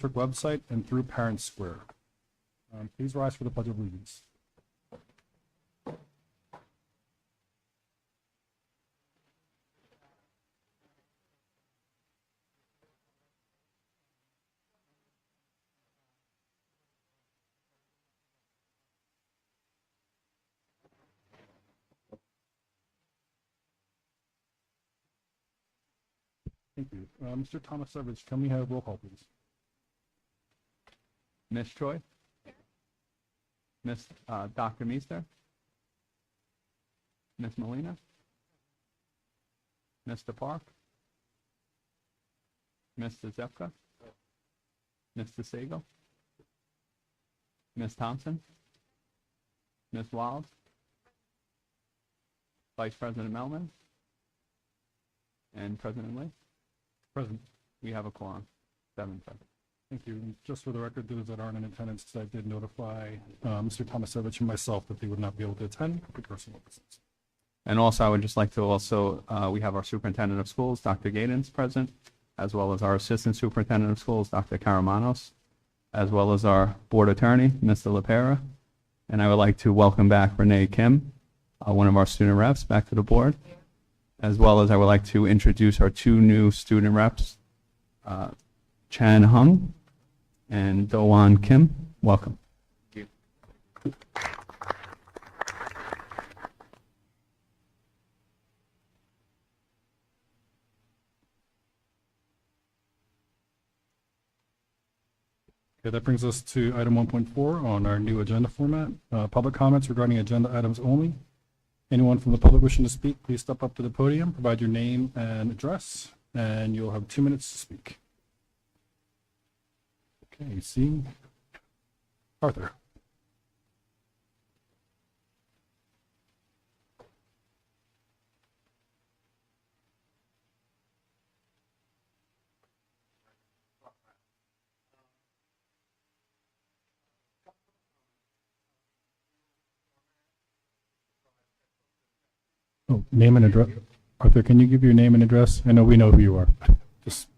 district website and through Parent Square. Please rise for the Pledge of Allegiance. Thank you. Mr. Thomas Savage, can we have roll call, please? Ms. Choi? Ms. Dr. Meester? Ms. Molina? Mr. Park? Mr. Zepka? Mr. Sagal? Ms. Thompson? Ms. Wild? Vice President Melman? And President Lee? Present. We have a quorum, 7 present. Thank you. And just for the record, those that aren't in attendance, I did notify Mr. Thomas Savage and myself that they would not be able to attend for personal reasons. And also, I would just like to we have our Superintendent of Schools, Dr. Gadens, present, as well as our Assistant Superintendent of Schools, Dr. Karamanos, as well as our Board Attorney, Mr. LaPera. And I would like to welcome back Renee Kim, one of our student reps, back to the board, as well as I would like to introduce our 2 new student reps, Chan Hung and Do-Wan Kim. Welcome. Thank you. Okay, that brings us to item 1.4 on our new agenda format. Public comments regarding agenda items only. Anyone from the public wishing to speak, please step up to the podium, provide your name and address, and you'll have 2 minutes to speak. Okay, see Arthur. Oh, name and address. Arthur, can you give your name and address? I know we know who you are. Just.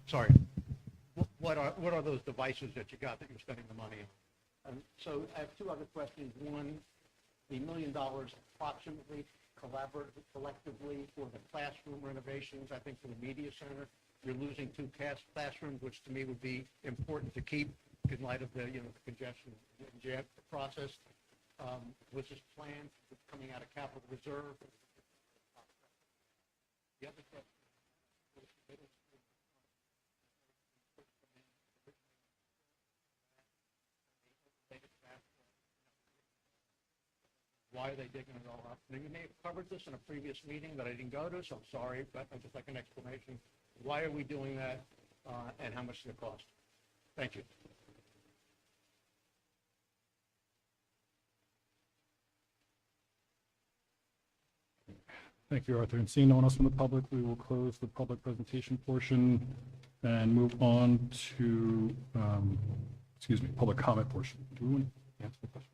Sorry. What are those devices that you got that you're spending the money on? So I have 2 other questions. One, the $1 million approximately collectively for the classroom renovations, I think for the media center. You're losing 2 classrooms, which to me would be important to keep in light of the congestion and jam process. Was this planned coming out of capital reserve? The other question. Why are they digging it all up? Now, you may have covered this in a previous meeting that I didn't go to, so I'm sorry, but I'd just like an explanation. Why are we doing that, and how much does it cost? Thank you. Thank you, Arthur. And seeing no one else from the public, we will close the public presentation portion and move on to, public comment portion. Do we want to answer the question?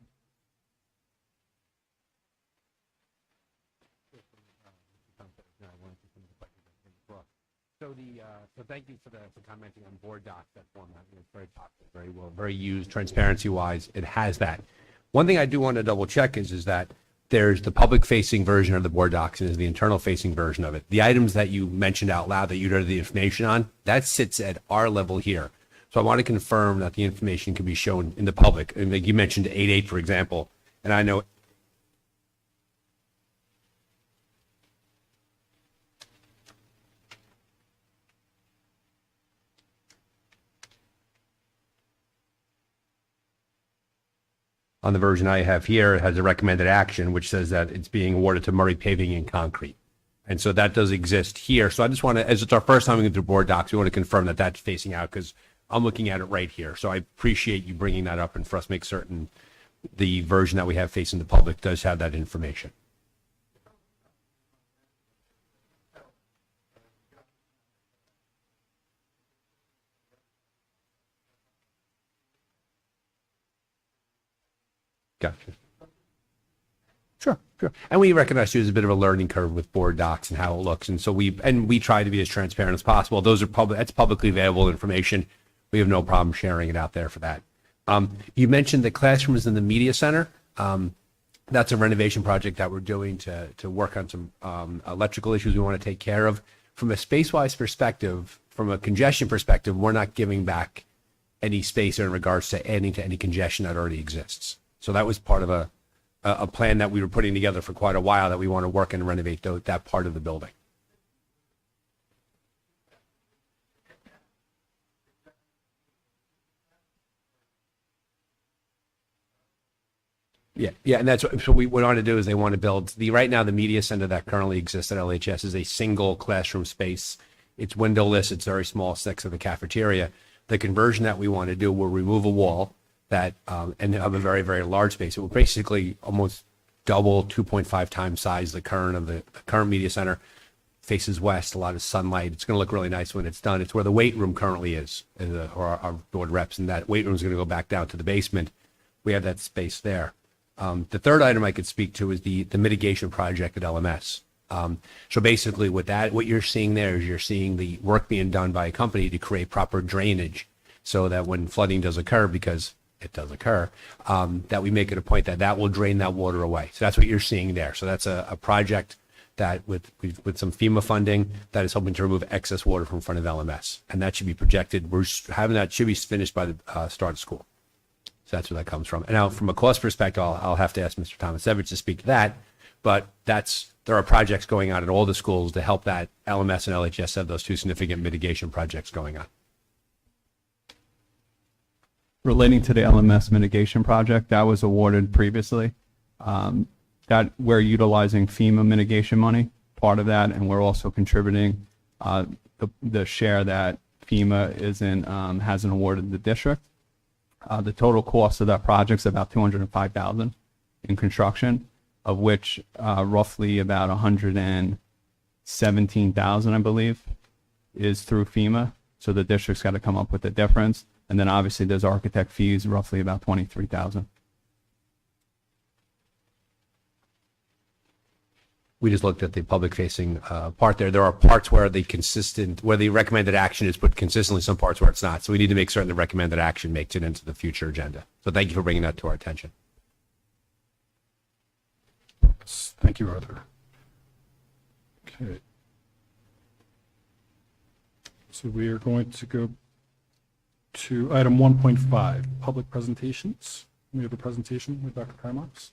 So thank you for commenting on board docs, that format. It's very popular, very well, very used, transparency-wise. It has that. One thing I do want to double check is that there's the public-facing version of the board docs and there's the internal-facing version of it. The items that you mentioned out loud that you entered the information on, that sits at our level here. So I want to confirm that the information can be shown in the public. And like you mentioned 8.8, for example, and I know on the version I have here, it has a recommended action, which says that it's being awarded to Murray Paving and Concrete. And so that does exist here. So I just want to, as it's our first time going through board docs, we want to confirm that that's facing out because I'm looking at it right here. So I appreciate you bringing that up and for us to make certain the version that we have facing the public does have that information. Gotcha. Sure, sure. And we recognize too, there's a bit of a learning curve with board docs and how it looks. And so we try to be as transparent as possible. Those are that's publicly available information. We have no problem sharing it out there for that. You mentioned the classrooms in the media center. That's a renovation project that we're doing to work on some electrical issues we want to take care of. From a space-wise perspective, from a congestion perspective, we're not giving back any space in regards to adding to any congestion that already exists. So that was part of a plan that we were putting together for quite a while that we want to work and renovate that part of the building. Yeah, and that's what we want to do is they want to build right now the media center that currently exists at LHS is a single classroom space. It's windowless. It's very small, next to the cafeteria. The conversion that we want to do will remove a wall that and have a very, very large space. It will basically almost double 2.5 times size the current media center. Faces west, a lot of sunlight. It's going to look really nice when it's done. It's where the weight room currently is, or our board reps, and that weight room is going to go back down to the basement. We have that space there. The third item I could speak to is the mitigation project at LMS. So basically what you're seeing there is you're seeing the work being done by a company to create proper drainage so that when flooding does occur, because it does occur, that we make it a point that will drain that water away. So that's what you're seeing there. So that's a project that with some FEMA funding that is helping to remove excess water from front of LMS. And that should be projected. We're having that should be finished by the start of school. So that's where that comes from. And now from a cost perspective, I'll have to ask Mr. Tomasevich to speak to that. But there are projects going on at all the schools to help that LMS and LHS have those two significant mitigation projects going on. Relating to the LMS mitigation project that was awarded previously, that we're utilizing FEMA mitigation money, part of that, and we're also contributing the share that FEMA hasn't awarded the district. The total cost of that project is about $205,000 in construction, of which roughly about $117,000, I believe, is through FEMA. So the district's got to come up with the difference. And then obviously there's architect fees, roughly about $23,000. We just looked at the public-facing part there. There are parts where the recommended action is put consistently, some parts where it's not. So we need to make certain the recommended action makes it into the future agenda. So thank you for bringing that to our attention. Thank you, Arthur. Okay. So we are going to go to item 1.5, public presentations. We have a presentation with Dr. Kaimarks.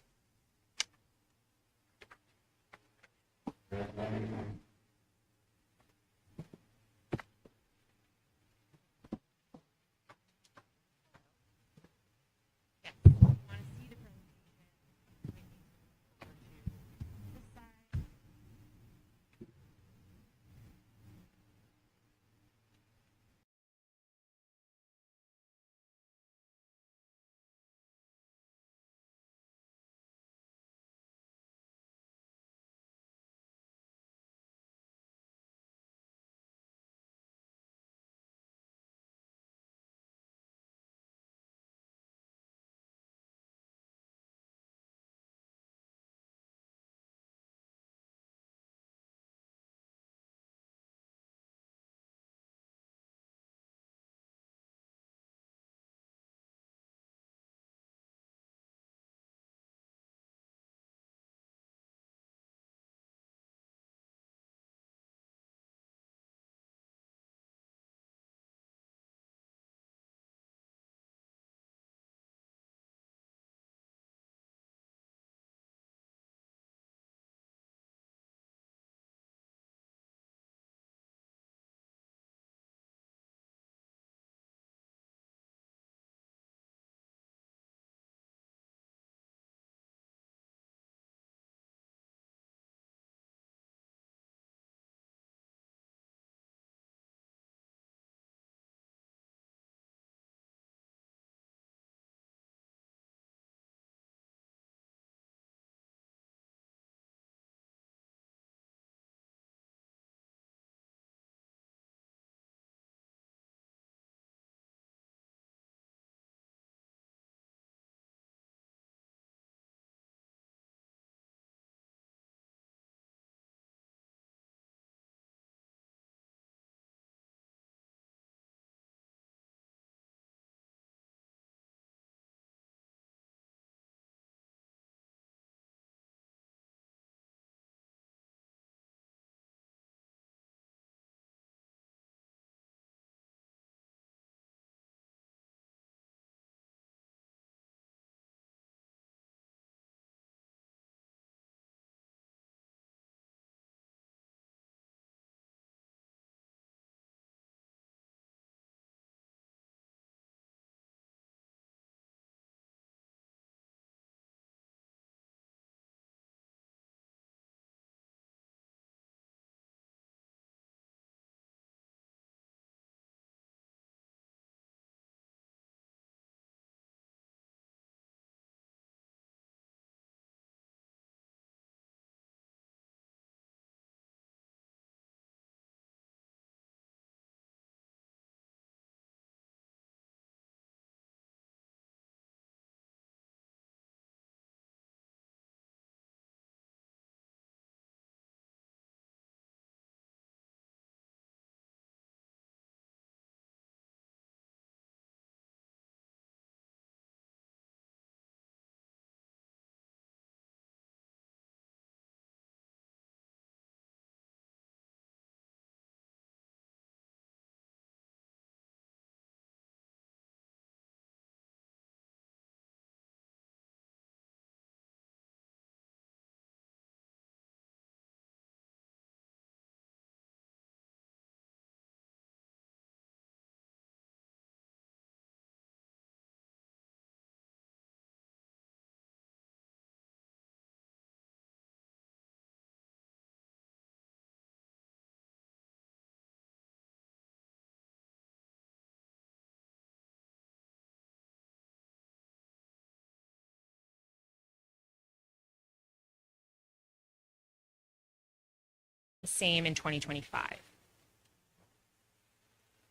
same in 2025.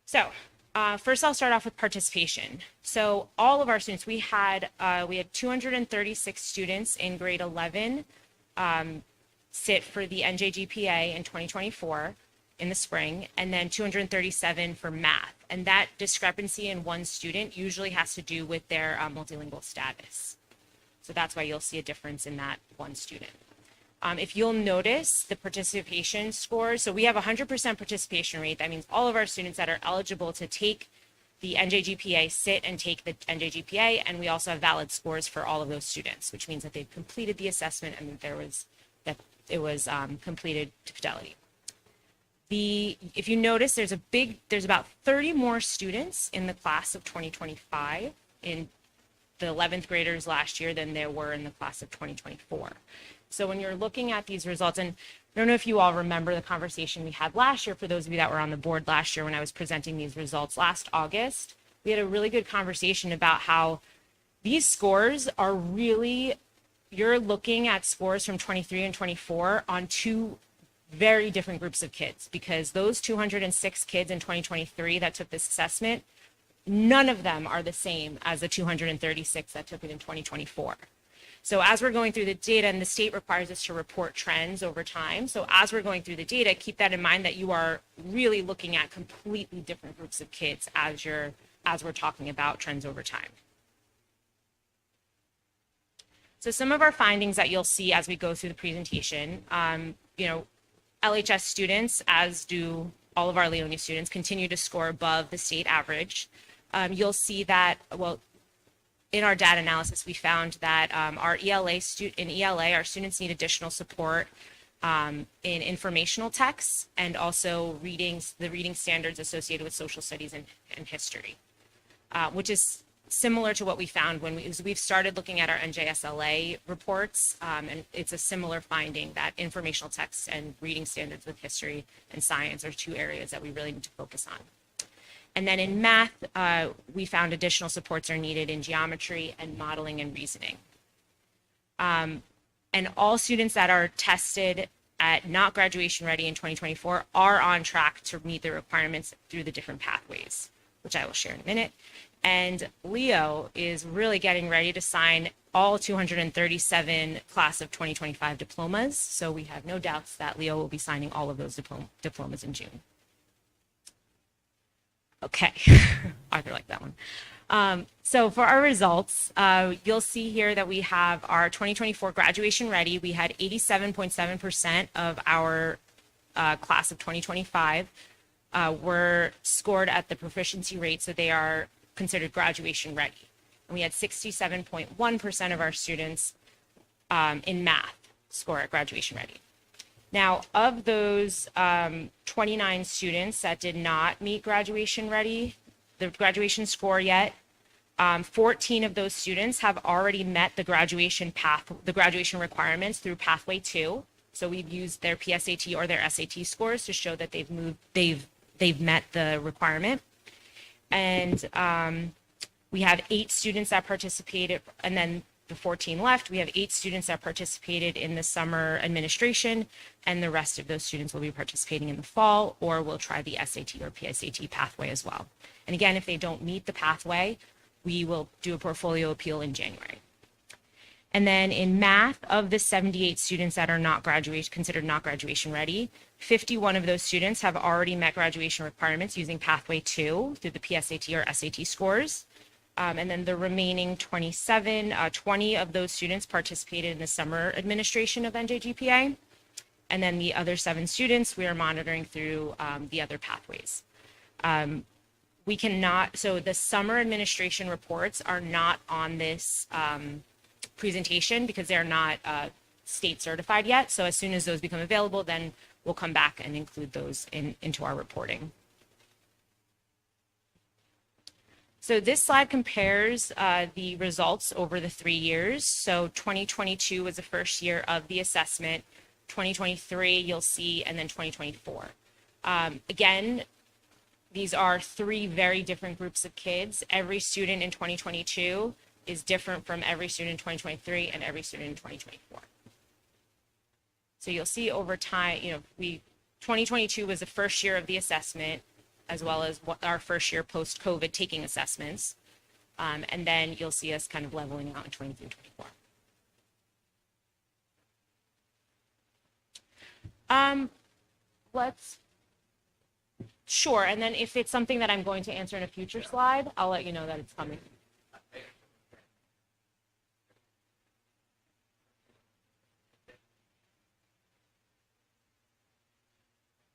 So first I'll start off with participation. So all of our students, we had 236 students in grade 11 sit for the NJGPA in 2024 in the spring, and then 237 for math. And that discrepancy in one student usually has to do with their multilingual status. So that's why you'll see a difference in that one student. If you'll notice the participation scores, so we have 100% participation rate. That means all of our students that are eligible to take the NJGPA sit and take the NJGPA, and we also have valid scores for all of those students, which means that they've completed the assessment and that it was completed to fidelity. If you notice, there's about 30 more students in the class of 2025 in the 11th graders last year than there were in the class of 2024. So when you're looking at these results, and I don't know if you all remember the conversation we had last year, for those of you that were on the board last year when I was presenting these results last August, we had a really good conversation about how these scores are really, you're looking at scores from 23 and 24 on two very different groups of kids, because those 206 kids in 2023 that took this assessment, none of them are the same as the 236 that took it in 2024. So as we're going through the data, and the state requires us to report trends over time. So as we're going through the data, keep that in mind that you are really looking at completely different groups of kids as we're talking about trends over time. So some of our findings that you'll see as we go through the presentation, LHS students, as do all of our Leonia students, continue to score above the state average. You'll see that, in our data analysis, we found that in ELA, our students need additional support in informational texts and also the reading standards associated with social studies and history, which is similar to what we found when we've started looking at our NJSLA reports, and it's a similar finding that informational texts and reading standards with history and science are two areas that we really need to focus on. And then in math, we found additional supports are needed in geometry and modeling and reasoning. And all students that are tested at not graduation ready in 2024 are on track to meet the requirements through the different pathways, which I will share in a minute. And Leo is really getting ready to sign all 237 class of 2025 diplomas. So we have no doubts that Leo will be signing all of those diplomas in June. Okay, Arthur liked that one. So for our results, you'll see here that we have our 2024 graduation ready. We had 87.7% of our class of 2025 were scored at the proficiency rate, so they are considered graduation ready. And we had 67.1% of our students in math score at graduation ready. Now, of those 29 students that did not meet graduation ready, the graduation score yet, 14 of those students have already met the graduation requirements through Pathway 2. So we've used their PSAT or their SAT scores to show that they've met the requirement. And we have 8 students that participated, and then the 14 left, we have 8 students that participated in the summer administration, and the rest of those students will be participating in the fall, or will try the SAT or PSAT pathway as well. And again, if they don't meet the pathway, we will do a portfolio appeal in January. And then in math, of the 78 students that are considered not graduation ready, 51 of those students have already met graduation requirements using Pathway 2 through the PSAT or SAT scores. And then the remaining 20 of those students participated in the summer administration of NJGPA. And then the other 7 students, we are monitoring through the other pathways. So the summer administration reports are not on this presentation because they're not state certified yet. So as soon as those become available, then we'll come back and include those into our reporting. So this slide compares the results over the 3 years. So 2022 was the first year of the assessment. 2023 you'll see, and then 2024. Again, these are 3 very different groups of kids. Every student in 2022 is different from every student in 2023 and every student in 2024. So you'll see over time, we 2022 was the first year of the assessment, as well as our first year post-COVID taking assessments. And then you'll see us kind of leveling out in 23, 24. Sure, and then if it's something that I'm going to answer in a future slide, I'll let you know that it's coming.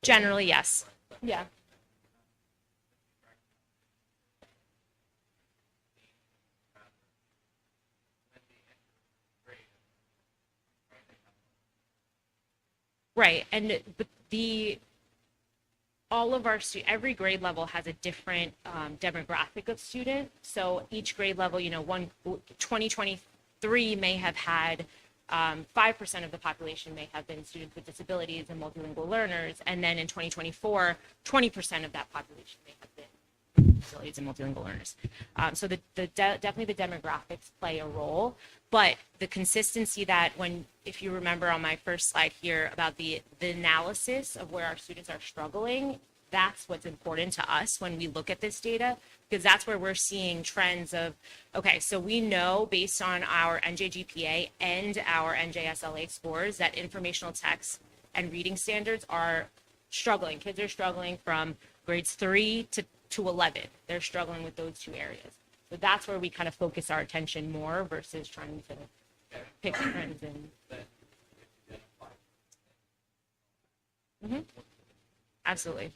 Generally, yes. Yeah. Right, and but all of our every grade level has a different demographic of student. So each grade level, 2023 may have had 5% of the population may have been students with disabilities and multilingual learners, and then in 2024, 20% of that population may have been disabilities and multilingual learners. So definitely the demographics play a role, but the consistency that if you remember on my first slide here about the analysis of where our students are struggling, that's what's important to us when we look at this data, because that's where we're seeing trends of, okay, so we know based on our NJGPA and our NJSLA scores that informational text and reading standards are struggling. Kids are struggling from grades 3 to 11. They're struggling with those two areas. So that's where we kind of focus our attention more versus trying to pick trends and. Mm-hmm. Absolutely.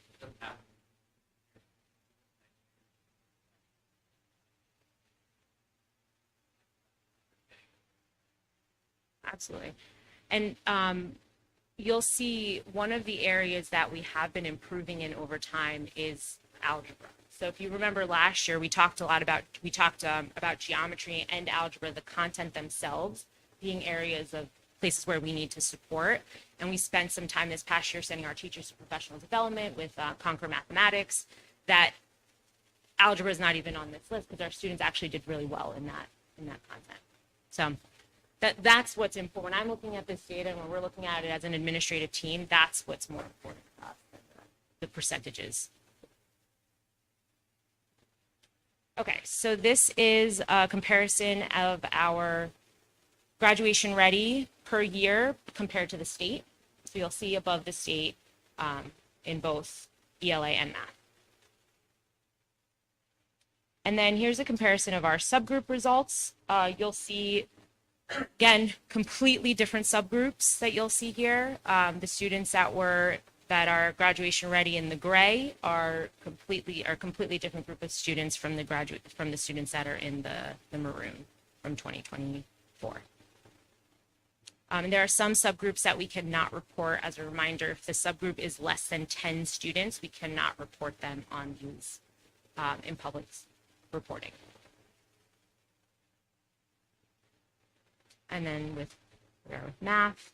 Absolutely. And you'll see one of the areas that we have been improving in over time is algebra. So if you remember last year, we talked about geometry and algebra, the content themselves being areas of places where we need to support. And we spent some time this past year sending our teachers to professional development with Conquer Mathematics. That algebra is not even on this list because our students actually did really well in that content. So that's what's important. When I'm looking at this data and when we're looking at it as an administrative team, that's what's more important to us than the percentages. Okay, so this is a comparison of our graduation ready per year compared to the state. So you'll see above the state in both ELA and math. And then here's a comparison of our subgroup results. You'll see, again, completely different subgroups that you'll see here. The students that are graduation ready in the gray are completely different group of students from the students that are in the maroon from 2024. And there are some subgroups that we cannot report. As a reminder, if the subgroup is less than 10 students, we cannot report them on these in public reporting. And then with math.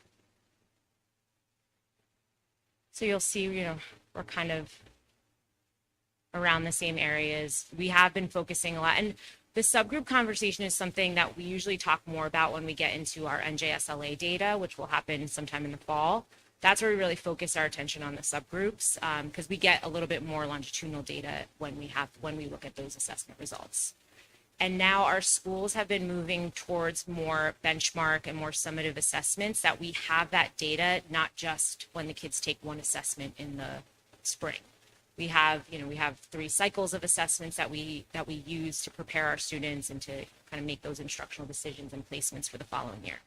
So you'll see, we're kind of around the same areas. We have been focusing a lot. And the subgroup conversation is something that we usually talk more about when we get into our NJSLA data, which will happen sometime in the fall. That's where we really focus our attention on the subgroups, because we get a little bit more longitudinal data when we look at those assessment results. And now our schools have been moving towards more benchmark and more summative assessments, that we have that data, not just when the kids take one assessment in the spring. We have 3 cycles of assessments that we use to prepare our students and to kind of make those instructional decisions and placements for the following year.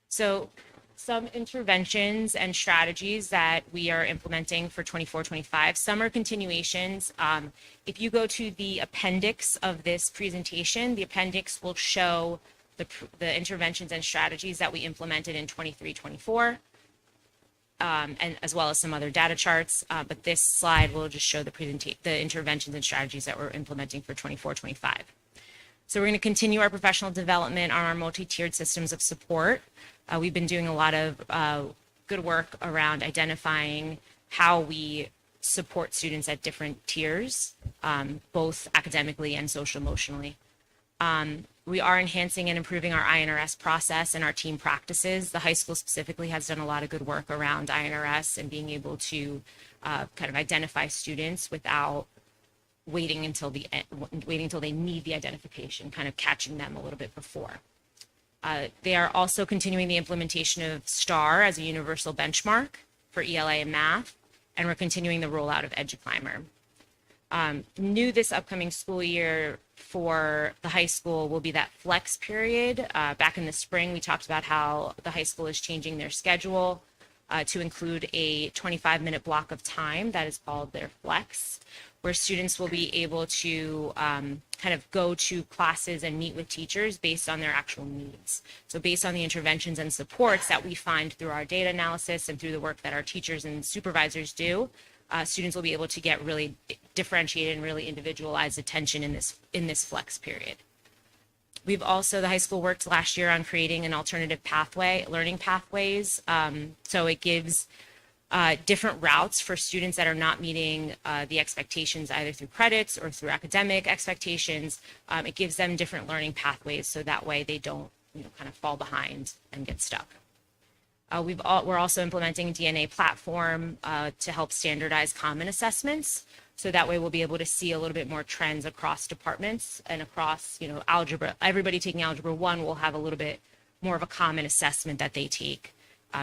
So some interventions and strategies that we are implementing for 24-25. Some are continuations. If you go to the appendix of this presentation, the appendix will show the interventions and strategies that we implemented in 23-24, and as well as some other data charts. But this slide will just show the interventions and strategies that we're implementing for 24-25. So we're going to continue our professional development on our multi-tiered systems of support. We've been doing a lot of good work around identifying how we support students at different tiers, both academically and social emotionally. We are enhancing and improving our INRS process and our team practices. The high school specifically has done a lot of good work around INRS and being able to kind of identify students without waiting until they need the identification, kind of catching them a little bit before. They are also continuing the implementation of STAR as a universal benchmark for ELA and math, and we're continuing the rollout of EduClimber. New this upcoming school year for the high school will be that flex period. Back in the spring, we talked about how the high school is changing their schedule to include a 25-minute block of time that is called their flex, where students will be able to kind of go to classes and meet with teachers based on their actual needs. So based on the interventions and supports that we find through our data analysis and through the work that our teachers and supervisors do, students will be able to get really differentiated and really individualized attention in this flex period. We've also, the high school worked last year on creating an alternative pathway, learning pathways. So it gives different routes for students that are not meeting the expectations either through credits or through academic expectations. It gives them different learning pathways so that way they don't kind of fall behind and get stuck. We're also implementing a DNA platform to help standardize common assessments. So that way we'll be able to see a little bit more trends across departments and across, algebra. Everybody taking Algebra 1 will have a little bit more of a common assessment that they take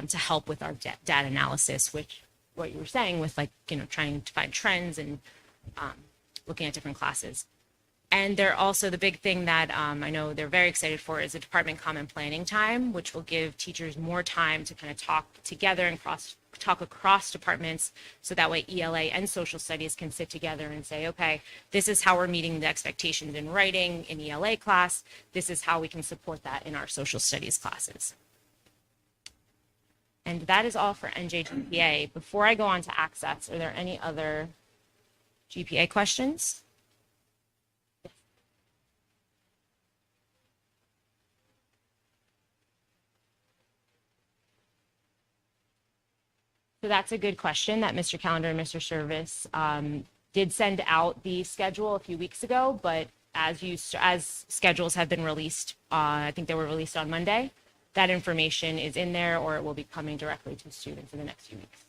to help with our data analysis, which what you were saying with trying to find trends and looking at different classes. And they're also, the big thing that I know they're very excited for is a department common planning time, which will give teachers more time to kind of talk together and talk across departments. So that way ELA and social studies can sit together and say, okay, this is how we're meeting the expectations in writing in ELA class. This is how we can support that in our social studies classes. And that is all for NJGPA. Before I go on to Access, are there any other GPA questions? So that's a good question that Mr. Calendar and Mr. Service did send out the schedule a few weeks ago, but as schedules have been released, I think they were released on Monday, that information is in there or it will be coming directly to students in the next few weeks.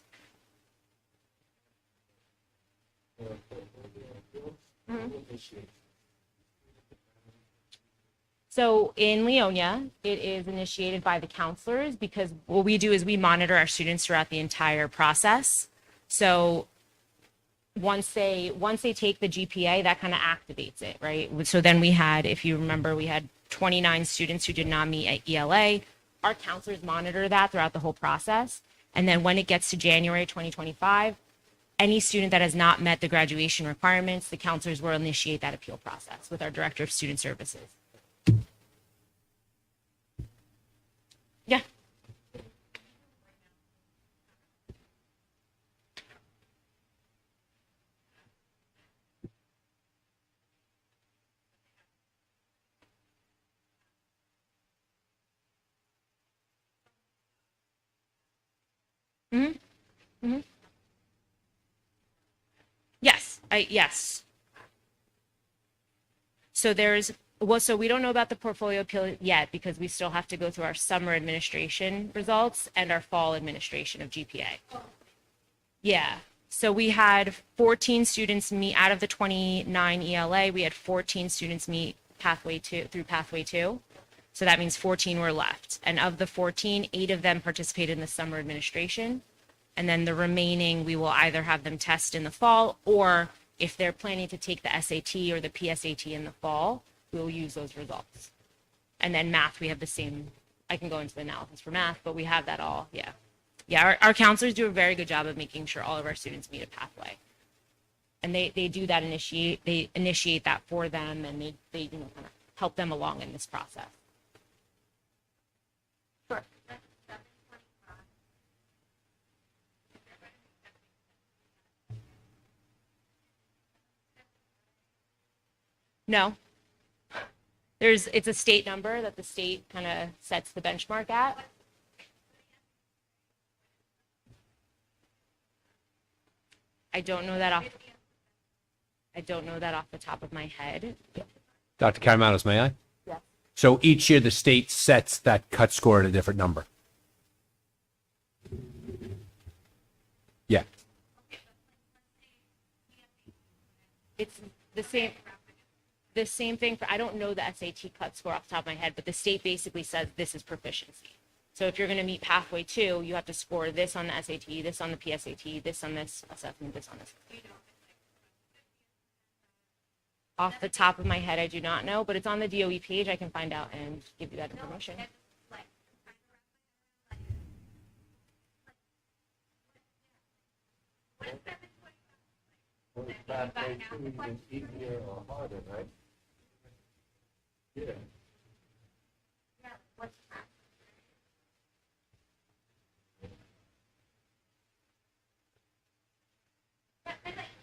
So in Leonia, it is initiated by the counselors because what we do is we monitor our students throughout the entire process. So once they take the GPA, that kind of activates it, right? So then we had, if you remember, we had 29 students who did not meet at ELA. Our counselors monitor that throughout the whole process. And then when it gets to January 2025, any student that has not met the graduation requirements, the counselors will initiate that appeal process with our Director of Student Services. Yeah. Yes, yes. So we don't know about the portfolio appeal yet because we still have to go through our summer administration results and our fall administration of GPA. Yeah. So we had 14 students meet out of the 29 ELA. We had 14 students meet through pathway 2. So that means 14 were left. And of the 14, 8 of them participated in the summer administration. And then the remaining, we will either have them test in the fall, or if they're planning to take the SAT or the PSAT in the fall, we'll use those results. And then math, we have the same, I can go into the analysis for math, but we have that all, yeah. Yeah, our counselors do a very good job of making sure all of our students meet a pathway. And they do that they initiate that for them, and they kind of help them along in this process. Sure. No. It's a state number that the state kind of sets the benchmark at. I don't know that off the top of my head. Dr. Karamanos, may I? Yes. So each year the state sets that cut score at a different number. Yeah. It's the same thing for, I don't know the SAT cut score off the top of my head, but the state basically says this is proficiency. So if you're going to meet pathway 2, you have to score this on the SAT, this on the PSAT, this on this assessment, this on this. Off the top of my head, I do not know, but it's on the DOE page. I can find out and give you that information.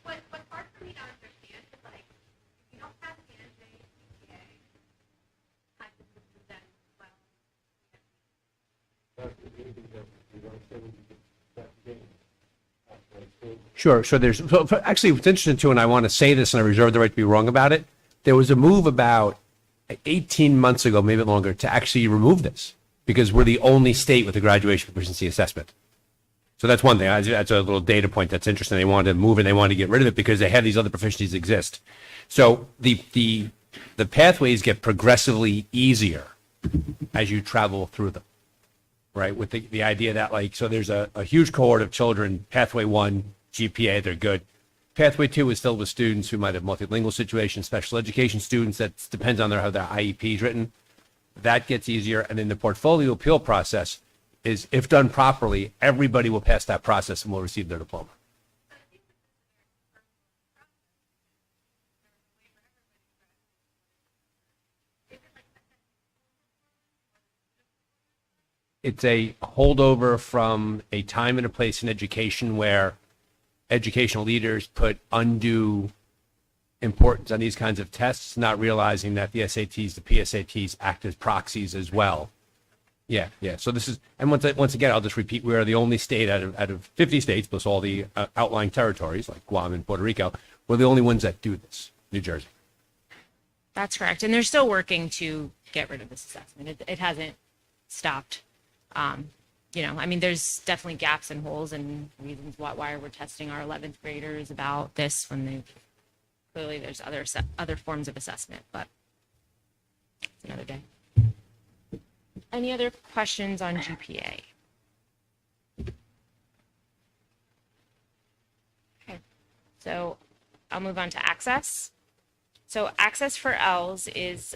What's hard for me to understand is like, if you don't have an NJPA, type of system, then, well, Sure. Actually, what's interesting too, and I want to say this, and I reserve the right to be wrong about it. There was a move about 18 months ago, maybe longer, to actually remove this because we're the only state with a graduation proficiency assessment. So that's one thing. That's a little data point that's interesting. They wanted to move it. They wanted to get rid of it because they had these other proficiencies exist. So the pathways get progressively easier as you travel through them, right? With the idea that like, so there's a huge cohort of children, pathway 1, GPA, they're good. Pathway 2 is filled with students who might have multilingual situations, special education students, that depends on how their IEP is written. That gets easier. And then the portfolio appeal process is, if done properly, everybody will pass that process and will receive their diploma. It's a holdover from a time and a place in education where educational leaders put undue importance on these kinds of tests, not realizing that the SATs, the PSATs act as proxies as well. Yeah. So this is, and once again, I'll just repeat, we are the only state out of 50 states, plus all the outlying territories like Guam and Puerto Rico, we're the only ones that do this, New Jersey. That's correct. And they're still working to get rid of this assessment. It hasn't stopped. I mean, there's definitely gaps and holes and reasons why we're testing our 11th graders about this when they clearly there's other forms of assessment, but it's another day. Any other questions on GPA? Okay, so I'll move on to access. So access for ELS is,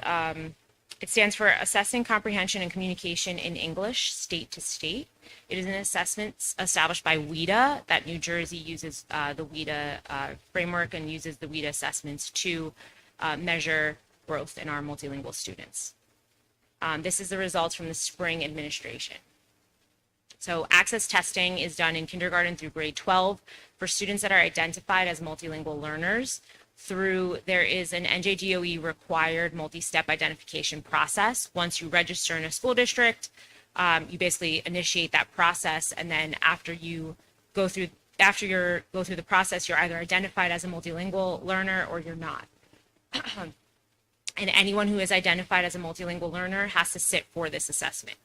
it stands for Assessing Comprehension and Communication in English, State to State. It is an assessment established by WIDA that New Jersey uses the WIDA framework and uses the WIDA assessments to measure growth in our multilingual students. This is the results from the spring administration. So access testing is done in kindergarten through grade 12 for students that are identified as multilingual learners. There is an NJDOE required multi-step identification process. Once you register in a school district, you basically initiate that process, and then after you go through the process, you're either identified as a multilingual learner or you're not. And anyone who is identified as a multilingual learner has to sit for this assessment.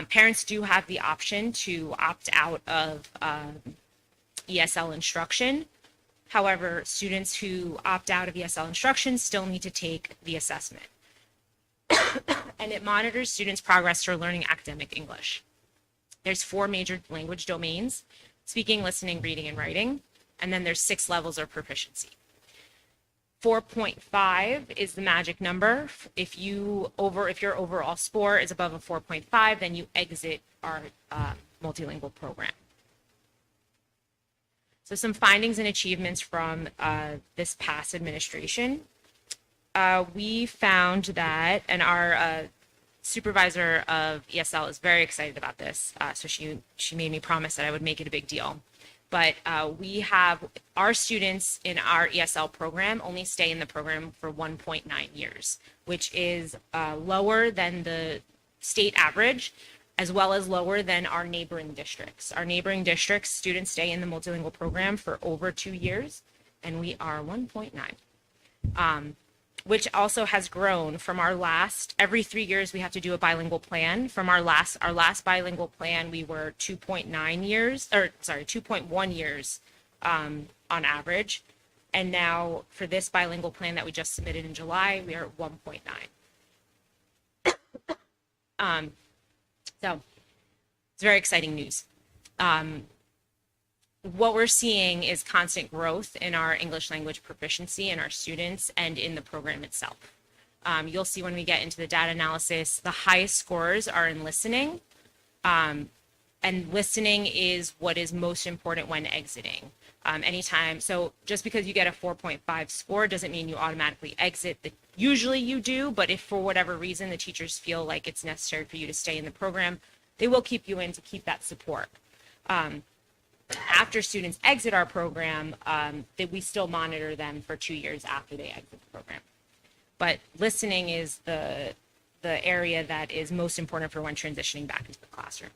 Parents do have the option to opt out of ESL instruction. However, students who opt out of ESL instruction still need to take the assessment. And it monitors students' progress toward learning academic English. There's 4 major language domains: speaking, listening, reading, and writing. And then there's 6 levels of proficiency. 4.5 is the magic number. If your overall score is above a 4.5, then you exit our multilingual program. So some findings and achievements from this past administration. We found that, and our supervisor of ESL is very excited about this, so she made me promise that I would make it a big deal. But we have our students in our ESL program only stay in the program for 1.9 years, which is lower than the state average, as well as lower than our neighboring districts. Our neighboring districts, students stay in the multilingual program for over 2 years, and we are 1.9. which also has grown from our last, every 3 years we have to do a bilingual plan. From our last bilingual plan, we were 2.9 years, or sorry, 2.1 years on average. And now for this bilingual plan that we just submitted in July, we are at 1.9. So it's very exciting news. What we're seeing is constant growth in our English language proficiency in our students and in the program itself. You'll see when we get into the data analysis, the highest scores are in listening. And listening is what is most important when exiting. Anytime, so just because you get a 4.5 score doesn't mean you automatically exit. Usually you do, but if for whatever reason the teachers feel like it's necessary for you to stay in the program, they will keep you in to keep that support. After students exit our program, that we still monitor them for 2 years after they exit the program. But listening is the area that is most important for when transitioning back into the classroom.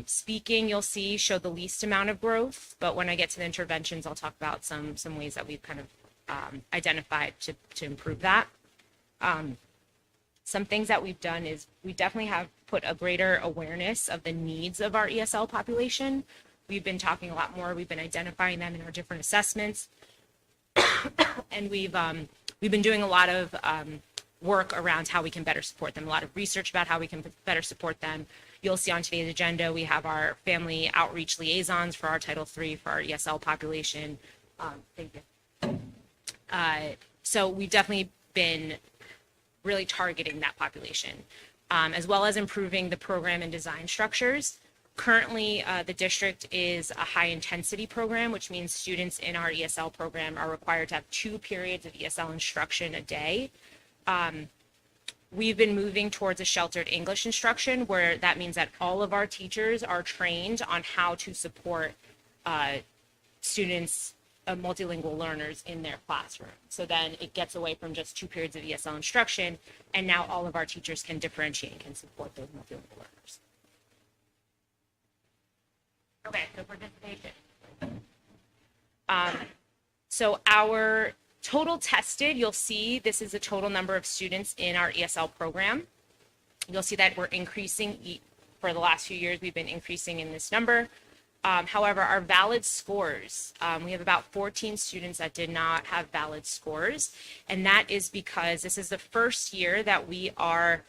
Speaking, you'll see, showed the least amount of growth, but when I get to the interventions, I'll talk about some ways that we've kind of identified to improve that. Some things that we've done is we definitely have put a greater awareness of the needs of our ESL population. We've been talking a lot more. We've been identifying them in our different assessments. And we've been doing a lot of work around how we can better support them, a lot of research about how we can better support them. You'll see on today's agenda, we have our family outreach liaisons for our Title III for our ESL population. Thank you. So we've definitely been really targeting that population, as well as improving the program and design structures. Currently, the district is a high intensity program, which means students in our ESL program are required to have 2 periods of ESL instruction a day. We've been moving towards a sheltered English instruction, where that means that all of our teachers are trained on how to support students, multilingual learners in their classroom. So then it gets away from just 2 periods of ESL instruction, and now all of our teachers can differentiate and can support those multilingual learners. Okay, so participation. So our total tested, you'll see this is the total number of students in our ESL program. You'll see that we're increasing for the last few years. We've been increasing in this number. However, our valid scores, we have about 14 students that did not have valid scores. And that is because this is the first year that we are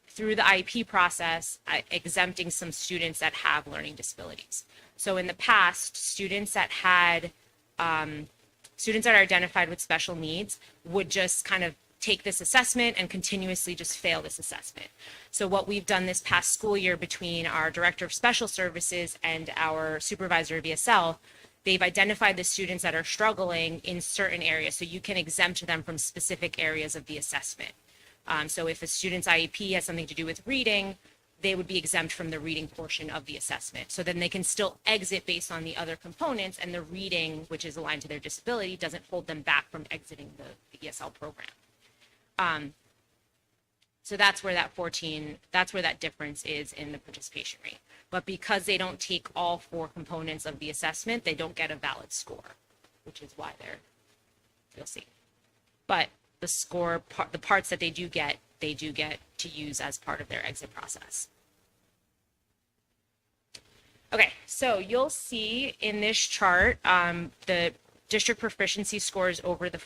through the IEP process, exempting some students that have learning disabilities. So in the past, students that are identified with special needs would just kind of take this assessment and continuously just fail this assessment. So what we've done this past school year between our director of special services and our supervisor of ESL, they've identified the students that are struggling in certain areas, so you can exempt them from specific areas of the assessment. So if a student's IEP has something to do with reading, they would be exempt from the reading portion of the assessment. So then they can still exit based on the other components, and the reading, which is aligned to their disability, doesn't hold them back from exiting the ESL program. So that's where that difference is in the participation rate. But because they don't take all 4 components of the assessment, they don't get a valid score, which is why you'll see. But the score, the parts that they do get to use as part of their exit process. Okay, so you'll see in this chart the district proficiency scores over the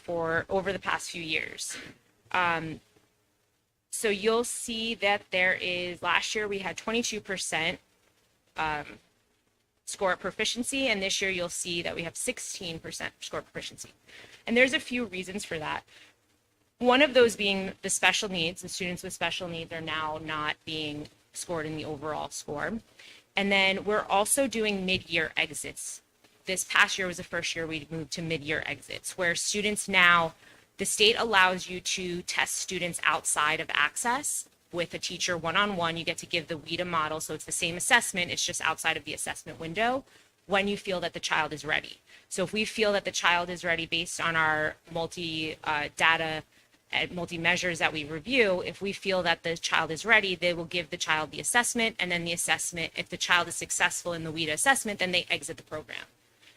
past few years. So you'll see that last year we had 22% score proficiency, and this year you'll see that we have 16% score proficiency. And there's a few reasons for that. One of those being the special needs. The students with special needs are now not being scored in the overall score. And then we're also doing mid-year exits. This past year was the first year we moved to mid-year exits, where students now, the state allows you to test students outside of access with a teacher one-on-one. You get to give the WIDA model, so it's the same assessment, it's just outside of the assessment window when you feel that the child is ready. So if we feel that the child is ready based on our multi-data multi-measures that we review, if we feel that the child is ready, they will give the child the assessment, and then the assessment, if the child is successful in the WIDA assessment, then they exit the program.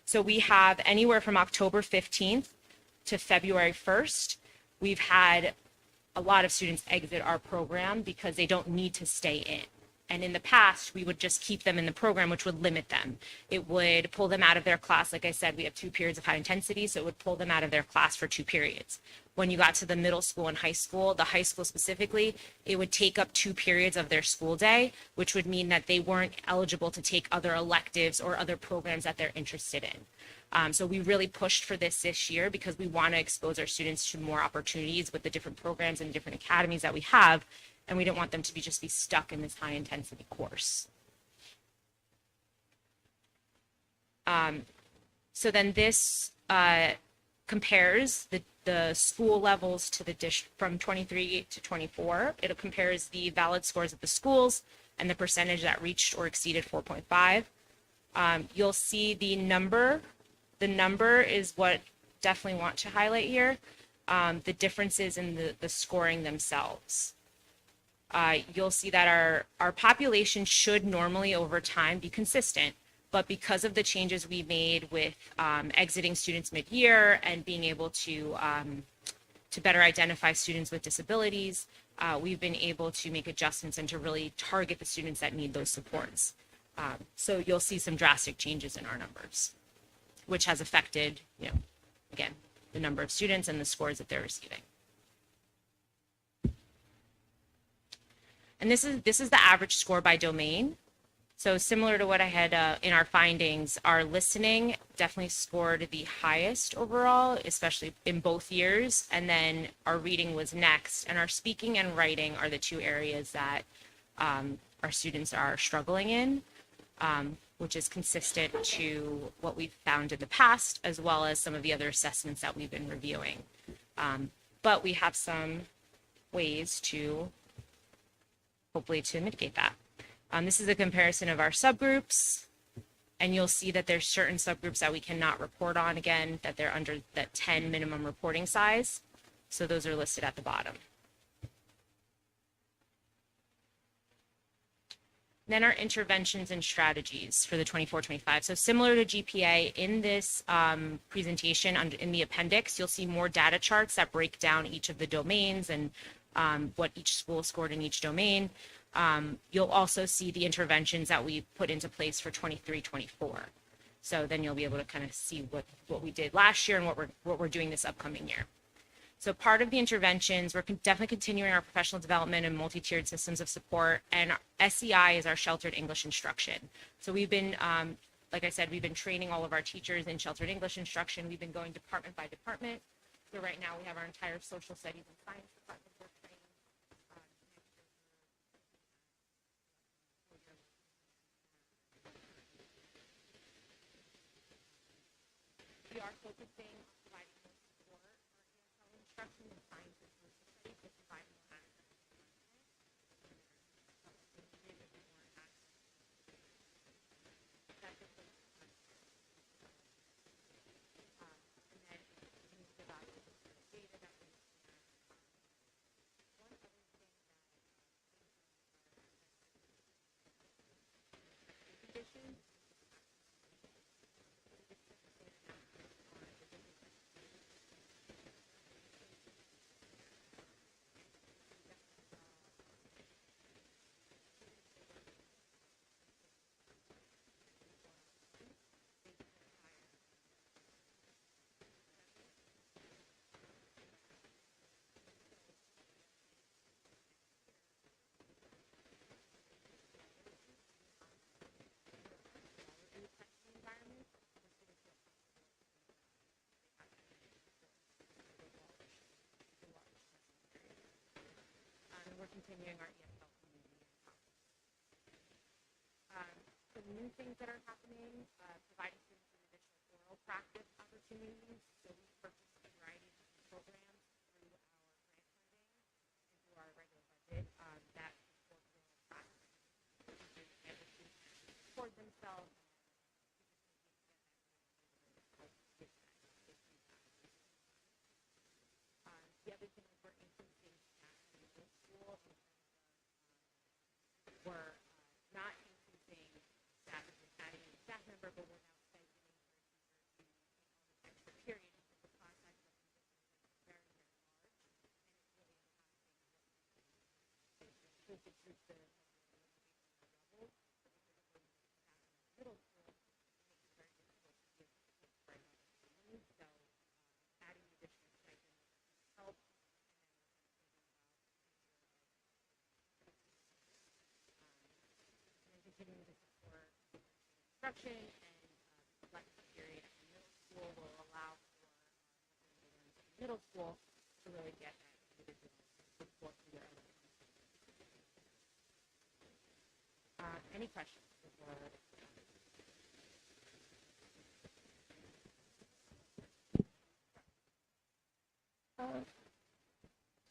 So we have anywhere from October 15th to February 1st, we've had a lot of students exit our program because they don't need to stay in. And in the past, we would just keep them in the program, which would limit them. It would pull them out of their class. Like I said, we have 2 periods of high intensity, so it would pull them out of their class for 2 periods. When you got to the middle school and high school, the high school specifically, it would take up 2 periods of their school day, which would mean that they weren't eligible to take other electives or other programs that they're interested in. So we really pushed for this year because we want to expose our students to more opportunities with the different programs and different academies that we have, and we didn't want them to just be stuck in this high intensity course. So then this compares the school levels to the dish from 23 to 24. It compares the valid scores of the schools and the percentage that reached or exceeded 4.5. You'll see the number. The number is what definitely want to highlight here. The differences in the scoring themselves. You'll see that our population should normally over time be consistent, but because of the changes we made with exiting students mid-year and being able to better identify students with disabilities, we've been able to make adjustments and to really target the students that need those supports. So you'll see some drastic changes in our numbers, which has affected, again, the number of students and the scores that they're receiving. And this is the average score by domain. So similar to what I had in our findings, our listening definitely scored the highest overall, especially in both years. And then our reading was next. And our speaking and writing are the 2 areas that our students are struggling in, which is consistent to what we've found in the past, as well as some of the other assessments that we've been reviewing. But we have some ways to hopefully to mitigate that. This is a comparison of our subgroups, and you'll see that there's certain subgroups that we cannot report on, again, that they're under that 10 minimum reporting size. So those are listed at the bottom. Then our interventions and strategies for the 24-25. So similar to GPA, in this presentation, in the appendix, you'll see more data charts that break down each of the domains and what each school scored in each domain. You'll also see the interventions that we put into place for 23-24. So then you'll be able to kind of see what we did last year and what we're doing this upcoming year. So part of the interventions, we're definitely continuing our professional development and multi-tiered systems of support, and SEI is our sheltered English instruction. So we've been, like I said, we've been training all of our teachers in sheltered English instruction. We've been going department by department. So right now we have our entire social studies and science department we're training. We are focusing on providing more support for ESL instruction in science and social studies to provide more access to content. And then we need to evaluate the data that we one other thing that conditions. And we're continuing our ESL community. Some new things that are happening, providing students with additional oral practice opportunities. So we purchased a variety of different programs through our grant funding and through our regular budget that support oral practice. Teachers and the students support themselves. The other thing is we're increasing staff in the school. We're not increasing staff, adding a staff member, but we're now scheduling for a teacher to take on an extra period because the class size doesn't instruction and reflective period at the middle school will allow for middle school to really get that individual support for their own. Any questions before?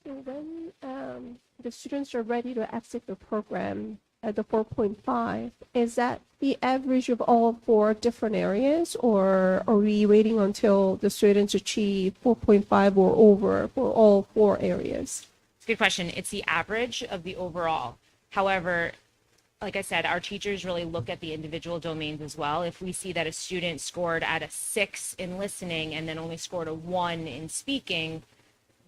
So when the students are ready to exit the program at the 4.5, is that the average of all 4 different areas, or are we waiting until the students achieve 4.5 or over for all 4 areas? It's a good question. It's the average of the overall. However, like I said, our teachers really look at the individual domains as well. If we see that a student scored at a 6 in listening and then only scored a 1 in speaking,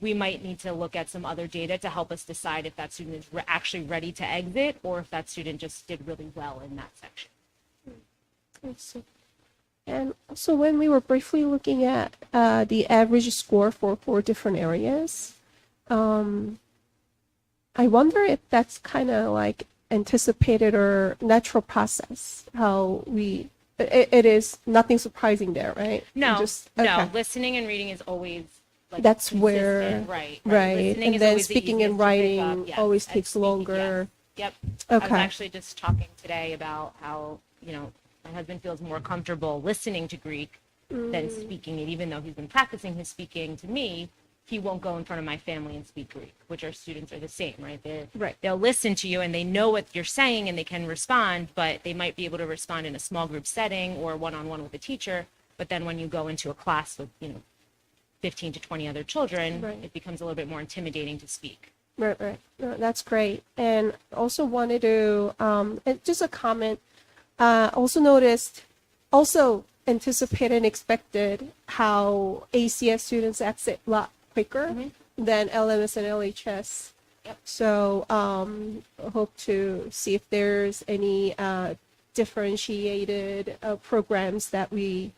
we might need to look at some other data to help us decide if that student is actually ready to exit or if that student just did really well in that section. I see. And also, when we were briefly looking at the average score for 4 different areas, I wonder if that's kind of like anticipated or natural process, how it is nothing surprising there, right? No, Just, no. okay. Listening and reading is always like That's consistent. where, right. And Listening is then always the speaking and easiest to pick writing up. Yes, always and takes speaking, longer. yes. Yep. I was Okay. actually just talking today about how, my husband feels more comfortable listening to Greek than speaking it, even though he's been practicing his speaking to me. He won't go in front of my family and speak Greek, which our students are the same, right? Right. They'll listen to you and they know what you're saying and they can respond, but they might be able to respond in a small group setting or one-on-one with a teacher. But then when you go into a class with, 15 to 20 other children, Right. it becomes a little bit more intimidating to speak. Right, right. No, that's great. And also wanted to, and just a comment, also noticed, also anticipated and expected how ACS students exit a lot quicker than LMS and LHS. Yep. So hope to see if there's any differentiated programs that we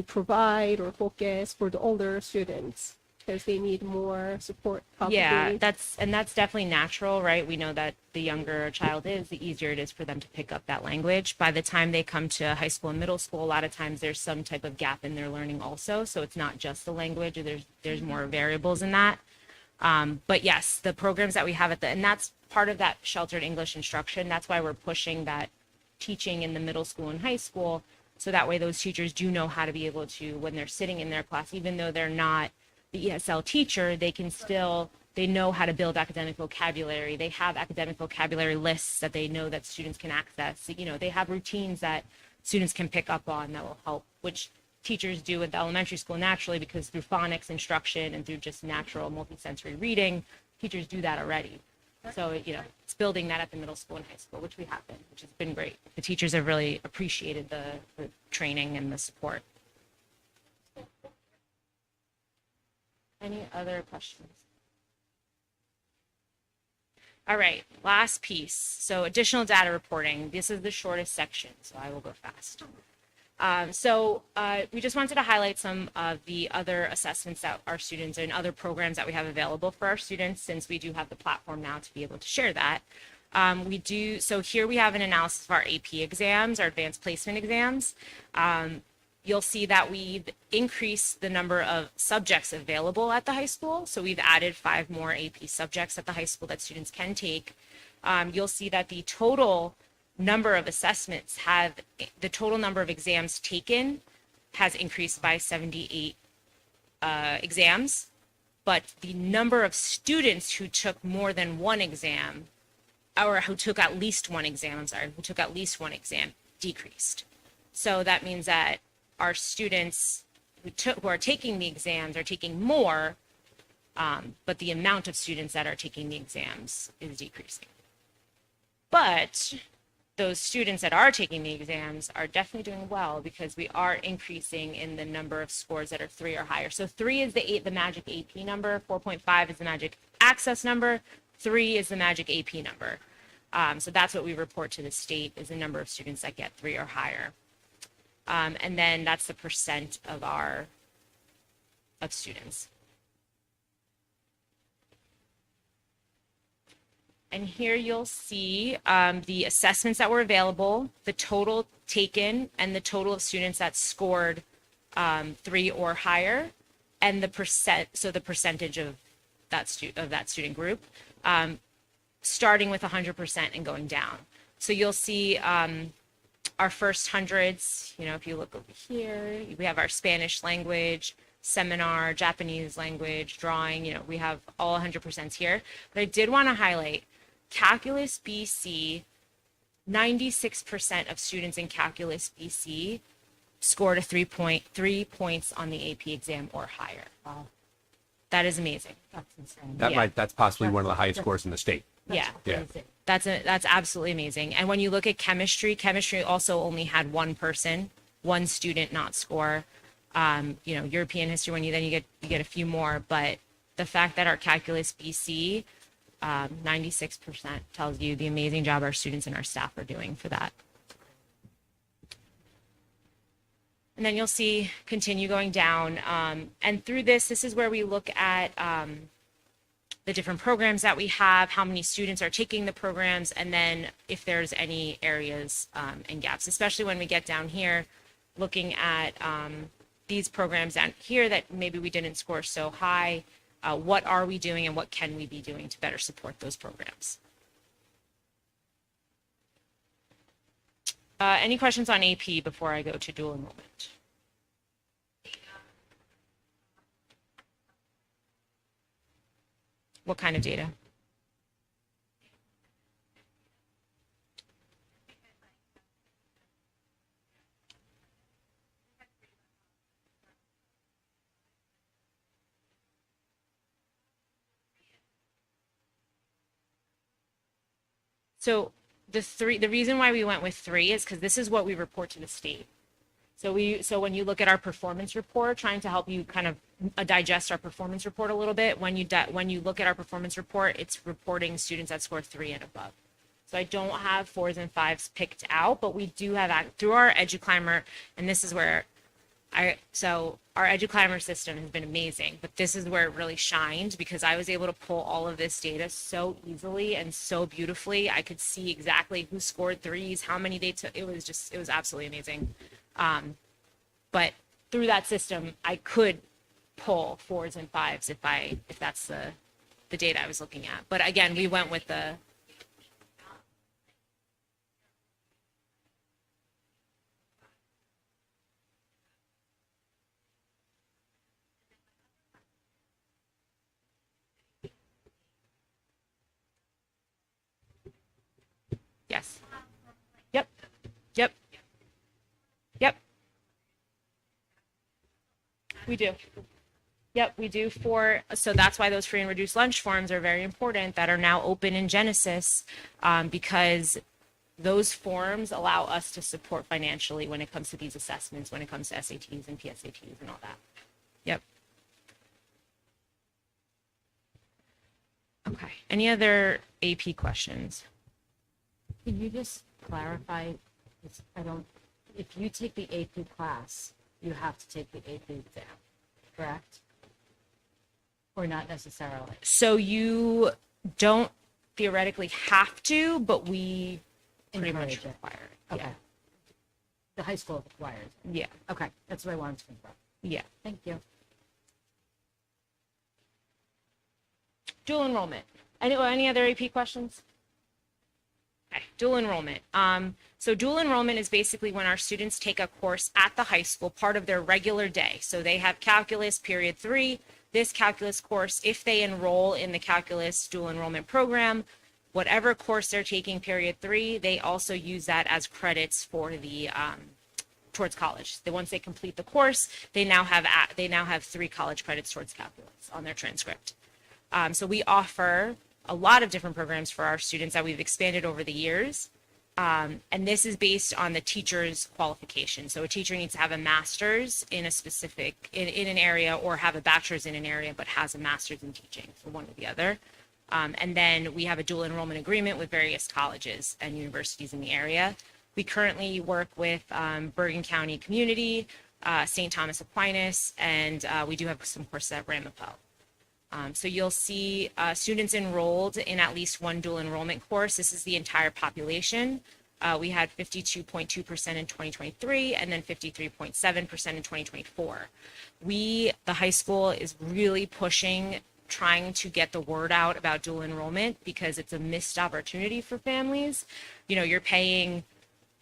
provide or focus for the older students because they need more support probably. Yeah, that's definitely natural, right? We know that the younger a child is, the easier it is for them to pick up that language. By the time they come to high school and middle school, a lot of times there's some type of gap in their learning also. So it's not just the language, there's more variables in that. But yes, the programs that we have and that's part of that sheltered English instruction. That's why we're pushing that teaching in the middle school and high school. So that way those teachers do know how to be able to, when they're sitting in their class, even though they're not the ESL teacher, they know how to build academic vocabulary. They have academic vocabulary lists that they know that students can access. They have routines that students can pick up on that will help, which teachers do at the elementary school naturally because through phonics instruction and through just natural multisensory reading, teachers do that already. So, it's building that at the middle school and high school, which we have been, which has been great. The teachers have really appreciated the training and the support. Any other questions? All right, last piece. So additional data reporting. This is the shortest section, so I will go fast. We just wanted to highlight some of the other assessments that our students and other programs that we have available for our students, since we do have the platform now to be able to share that. So here we have an analysis of our AP exams, our advanced placement exams. You'll see that we've increased the number of subjects available at the high school. So we've added 5 more AP subjects at the high school that students can take. You'll see that the total number of assessments the total number of exams taken has increased by 78 exams, but the number of students who took more than one exam, or who took at least one exam, decreased. So that means that our students who are taking the exams are taking more, but the amount of students that are taking the exams is decreasing. But those students that are taking the exams are definitely doing well because we are increasing in the number of scores that are 3 or higher. So 3 is the magic AP number, 4.5 is the magic access number, 3 is the magic AP number. So that's what we report to the state is the number of students that get 3 or higher. And then that's the percent of students. And here you'll see the assessments that were available, the total taken, and the total of students that scored 3 or higher, and the percentage of that student group, starting with 100% and going down. So you'll see our first hundreds. If you look over here, we have our Spanish language, seminar, Japanese language, drawing. We have all 100% here. But I did want to highlight Calculus BC. 96% of students in Calculus BC scored a 3 points on the AP exam or higher. Wow. That is amazing. That's insane. That's possibly one of the highest scores in the state. Yeah. Yeah. That's absolutely amazing. And when you look at chemistry also only had one student not score. European history, you get a few more, but the fact that our Calculus BC 96% tells you the amazing job our students and our staff are doing for that. And then you'll see continue going down. And through this is where we look at the different programs that we have, how many students are taking the programs, and then if there's any areas and gaps, especially when we get down here, looking at these programs down here that maybe we didn't score so high. What are we doing and what can we be doing to better support those programs? Any questions on AP before I go to dual enrollment? What kind of data? So the reason why we went with 3 is because this is what we report to the state. So when you look at our performance report, trying to help you kind of digest our performance report a little bit, when you look at our performance report, it's reporting students that score 3 and above. So I don't have 4s and 5s picked out, but we do have through our EduClimber, and this is where our EduClimber system has been amazing, but this is where it really shined because I was able to pull all of this data so easily and so beautifully. I could see exactly who scored 3s, how many they took. It was absolutely amazing. But through that system, I could pull 4s and 5s if that's the data I was looking at. But again, we went with the yes. Yep. Yep. Yep. We do. Yep, we do so that's why those free and reduced lunch forms are very important that are now open in Genesis, because those forms allow us to support financially when it comes to these assessments, when it comes to SATs and PSATs and all that. Yep. Okay, any other AP questions? Can you just clarify? If you take the AP class, you have to take the AP exam, correct? Or not necessarily? So you don't theoretically have to, but we pretty much Encourage it. require it. Okay. The high school requires it. Yeah. Okay, that's what I wanted to confirm. Yeah. Thank you. Dual enrollment. Any other AP questions? Okay, dual enrollment. So dual enrollment is basically when our students take a course at the high school, part of their regular day. So they have calculus period 3, this calculus course, if they enroll in the calculus dual enrollment program, whatever course they're taking period 3, they also use that as credits for the towards college. Once they complete the course, they now have 3 college credits towards calculus on their transcript. So we offer a lot of different programs for our students that we've expanded over the years. And this is based on the teacher's qualification. So a teacher needs to have a master's in a specific, in an area, or have a bachelor's in an area, but has a master's in teaching, so one or the other. And then we have a dual enrollment agreement with various colleges and universities in the area. We currently work with Bergen County Community, St. Thomas Aquinas, and we do have some courses at Ramapo. So you'll see students enrolled in at least one dual enrollment course. This is the entire population. We had 52.2% in 2023 and then 53.7% in 2024. The high school is really pushing, trying to get the word out about dual enrollment because it's a missed opportunity for families. You know, you're paying,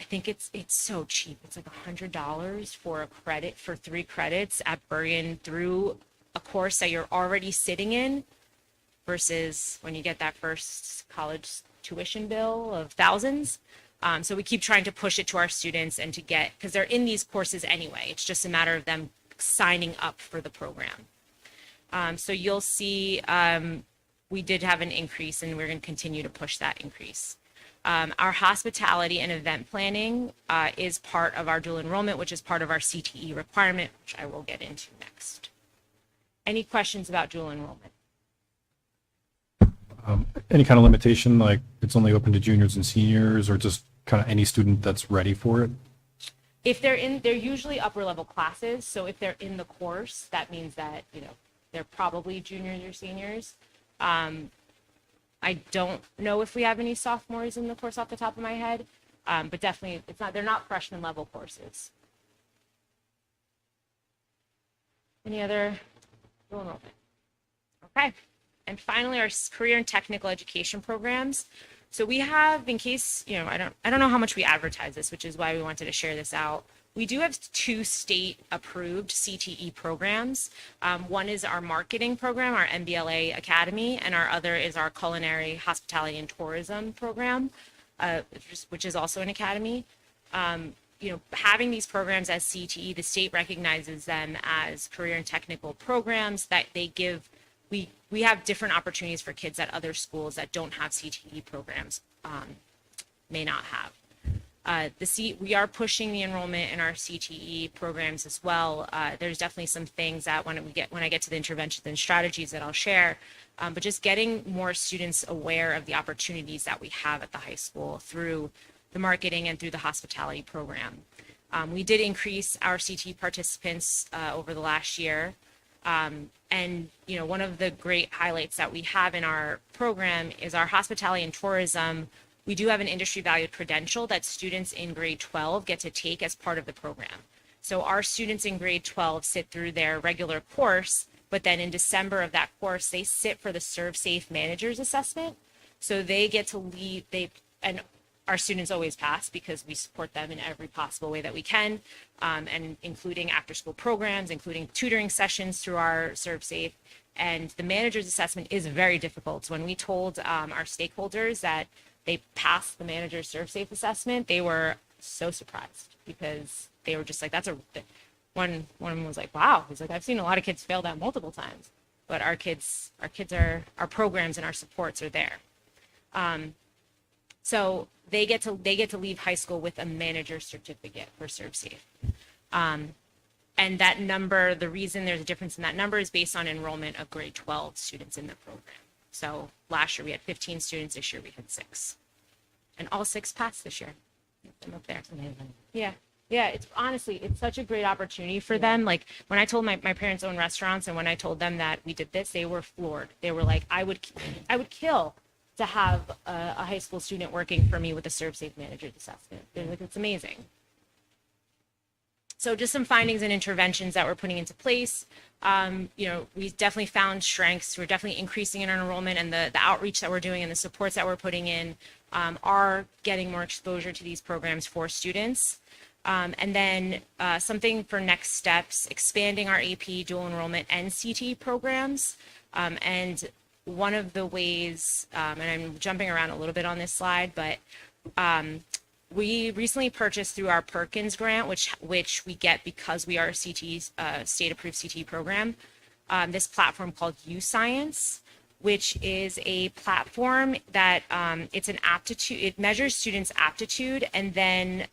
I think it's so cheap. It's like $100 for a credit for 3 credits at Bergen through a course that you're already sitting in versus when you get that first college tuition bill of thousands. So we keep trying to push it to our students and to get, because they're in these courses anyway. It's just a matter of them signing up for the program. So you'll see we did have an increase and we're going to continue to push that increase. Our hospitality and event planning is part of our dual enrollment, which is part of our CTE requirement, which I will get into next. Any questions about dual enrollment? Any kind of limitation, like it's only open to juniors and seniors, or just kind of any student that's ready for it? If they're usually upper level classes. So if they're in the course, that means that, you know, they're probably juniors or seniors. I don't know if we have any sophomores in the course off the top of my head, but definitely they're not freshman level courses. Any other dual enrollment? Okay. And finally, our career and technical education programs. So we have, in case, you know, I don't know how much we advertise this, which is why we wanted to share this out. We do have 2 state approved CTE programs. One is our marketing program, our MBLA Academy, and our other is our culinary hospitality and tourism program, which is also an academy. You know, having these programs as CTE, the state recognizes them as career and technical programs that they give. We have different opportunities for kids at other schools that don't have CTE programs, may not have. We are pushing the enrollment in our CTE programs as well. There's definitely some things that when I get to the interventions and strategies that I'll share, but just getting more students aware of the opportunities that we have at the high school through the marketing and through the hospitality program. We did increase our CTE participants over the last year. And, you know, one of the great highlights that we have in our program is our hospitality and tourism. We do have an industry valued credential that students in grade 12 get to take as part of the program. So our students in grade 12 sit through their regular course, but then in December of that course, they sit for the ServSafe Manager's Assessment. So they get to lead, and our students always pass because we support them in every possible way that we can, and including after school programs, including tutoring sessions through our ServSafe. And the manager's assessment is very difficult. So when we told our stakeholders that they passed the manager's ServSafe assessment, they were so surprised because they were just like, one was like, wow, he's like, I've seen a lot of kids fail that multiple times, but our programs and our supports are there. So they get to leave high school with a manager's certificate for ServSafe. And that number, the reason there's a difference in that number is based on enrollment of grade 12 students in the program. So last year we had 15 students, this year we had 6. And all 6 passed this year. I'm up there. Yeah. Yeah, it's such a great opportunity for them. Like when I told my parents own restaurants and when I told them that we did this, they were floored. They were like, I would kill to have a high school student working for me with a ServSafe Manager's Assessment. They're like, it's amazing. So just some findings and interventions that we're putting into place. You know, we definitely found strengths. We're definitely increasing in our enrollment, and the outreach that we're doing and the supports that we're putting in are getting more exposure to these programs for students. And then something for next steps, expanding our AP dual enrollment and CT programs. And one of the ways, and I'm jumping around a little bit on this slide, but we recently purchased through our Perkins grant, which we get because we are a state-approved CT program, this platform called U-Science, which is a platform that it's an aptitude, it measures students' aptitude and then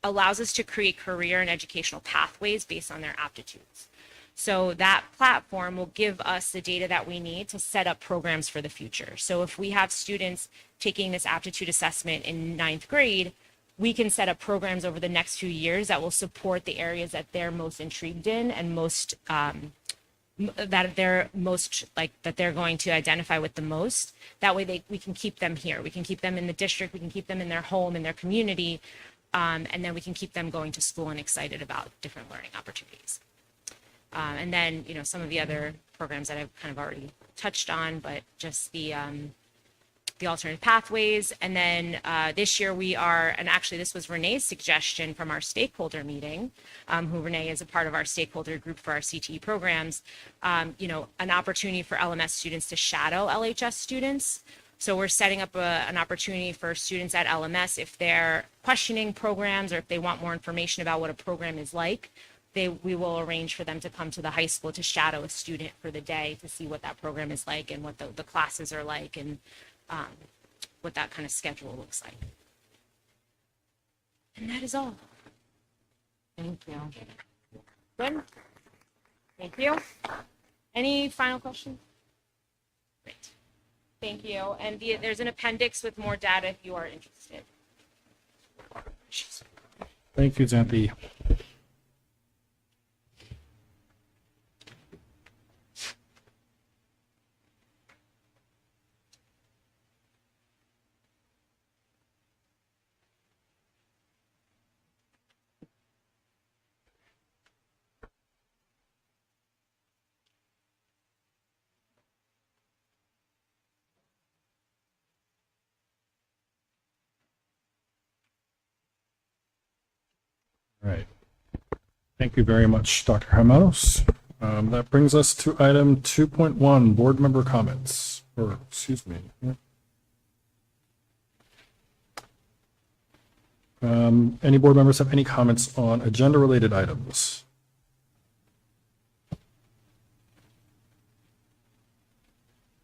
allows us to create career and educational pathways based on their aptitudes. So that platform will give us the data that we need to set up programs for the future. So if we have students taking this aptitude assessment in ninth grade, we can set up programs over the next few years that will support the areas that they're most intrigued in and most that they're going to identify with the most. That way we can keep them here. We can keep them in the district. We can keep them in their home, in their community, and then we can keep them going to school and excited about different learning opportunities. And then, some of the other programs that I've kind of already touched on, but just the alternative pathways. And then this year and actually this was Renee's suggestion from our stakeholder meeting, who Renee is a part of our stakeholder group for our CTE programs, an opportunity for LMS students to shadow LHS students. So we're setting up an opportunity for students at LMS, if they're questioning programs or if they want more information about what a program is like, we will arrange for them to come to the high school to shadow a student for the day to see what that program is like and what the classes are like and what that kind of schedule looks like. And that is all. Thank you. Good. Thank you. Any final questions? Great. Thank you. And there's an appendix with more data if you are interested. Thank you, Xanthi. All right. Thank you very much, Dr. Hermanos. That brings us to item 2.1, board member comments, or excuse me. Any board members have any comments on agenda-related items?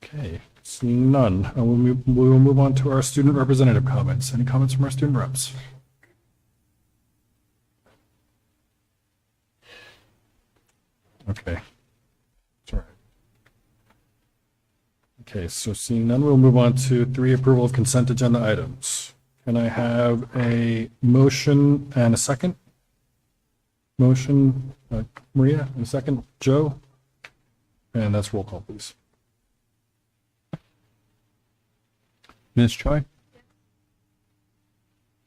Okay, seeing none, we will move on to our student representative comments. Any comments from our student reps? Okay. That's all right. Okay, so seeing none, we'll move on to 3, approval of consent agenda items. Can I have a motion and a second? Motion, Maria, and a second, Joe? And that's roll call, please. Ms. Choi?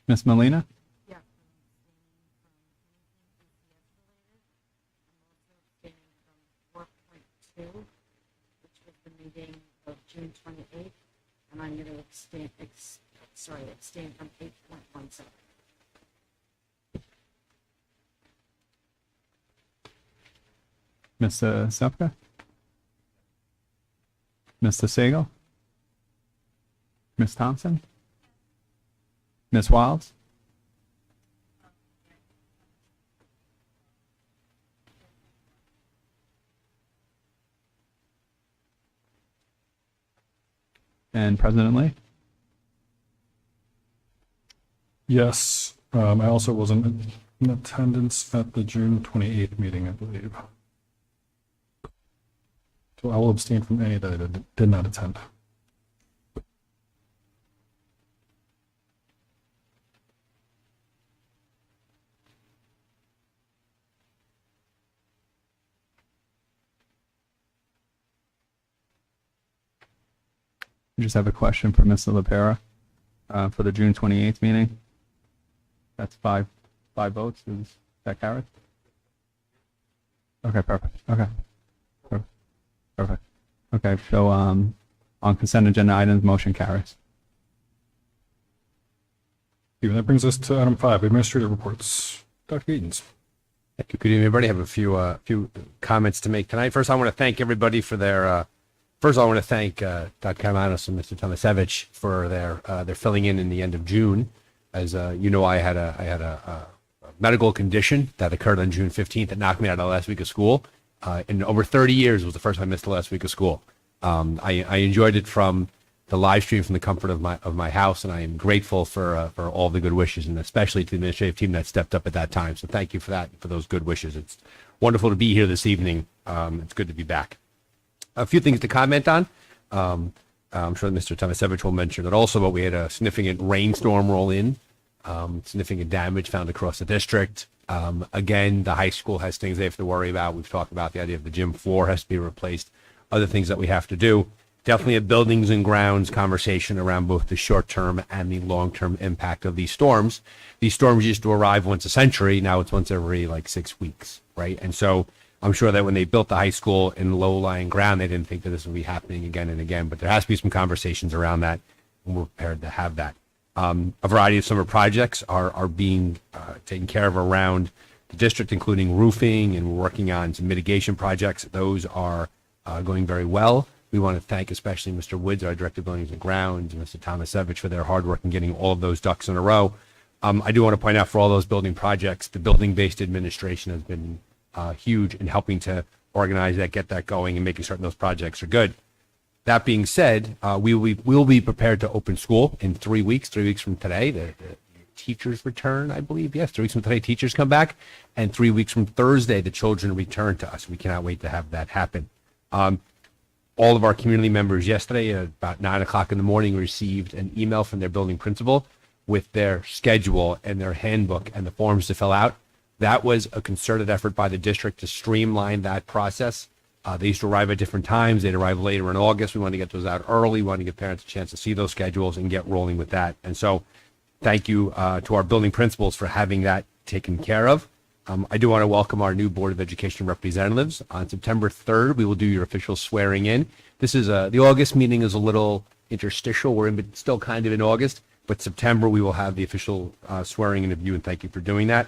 Ms. Molina? Yeah. From 4.2, which was the meeting of June 28th, and I'm going to abstain from 8.17. Mr. Sepka? Mr. Sagal? Ms. Thompson? Ms. Wilds? And President Lee? Yes, I also wasn't in attendance at the June 28th meeting, I believe. So I will abstain from any that I did not attend. I just have a question for Mr. LaPera for the June 28th meeting. That's five votes. Is that carried? Okay, perfect. Okay. Perfect. Okay, so on consent agenda items, motion carries. That brings us to item 5, administrative reports. Dr. Edens. Thank you. Good evening, everybody. I have a few comments to make tonight. First, I want to thank everybody for their. First, I want to thank Dr. Kamanos and Mr. Tomasevich for their filling in the end of June. As you know, I had a medical condition that occurred on June 15th that knocked me out of the last week of school. In over 30 years, it was the first time I missed the last week of school. I enjoyed it from the live stream from the comfort of my house, and I am grateful for all the good wishes, and especially to the administrative team that stepped up at that time. So thank you for that, for those good wishes. It's wonderful to be here this evening. It's good to be back. A few things to comment on. I'm sure Mr. Tomasevich will mention it also, but we had a significant rainstorm roll in, significant damage found across the district. Again, the high school has things they have to worry about. We've talked about the idea of the gym floor has to be replaced, other things that we have to do. Definitely a buildings and grounds conversation around both the short-term and the long-term impact of these storms. These storms used to arrive once a century. Now it's once every like 6 weeks, right? And so I'm sure that when they built the high school in low-lying ground, they didn't think that this would be happening again and again. But there has to be some conversations around that, and we're prepared to have that. A variety of summer projects are being taken care of around the district, including roofing, and we're working on some mitigation projects. Those are going very well. We want to thank especially Mr. Woods, our Director of Buildings and Grounds, and Mr. Tomasevich for their hard work in getting all of those ducks in a row. I do want to point out for all those building projects, the building-based administration has been huge in helping to organize that, get that going, and making certain those projects are good. That being said, we'll be prepared to open school in 3 weeks, 3 weeks from today. The teachers return, I believe. Yes, 3 weeks from today, teachers come back. And 3 weeks from Thursday, the children return to us. We cannot wait to have that happen. All of our community members yesterday at about 9 o'clock in the morning received an email from their building principal with their schedule and their handbook and the forms to fill out. That was a concerted effort by the district to streamline that process. They used to arrive at different times. They'd arrive later in August. We wanted to get those out early. We wanted to give parents a chance to see those schedules and get rolling with that. And so thank you to our building principals for having that taken care of. I do want to welcome our new Board of Education representatives. On September 3rd, we will do your official swearing in. This is the August meeting is a little interstitial. We're still kind of in August, but September we will have the official swearing in of you, and thank you for doing that.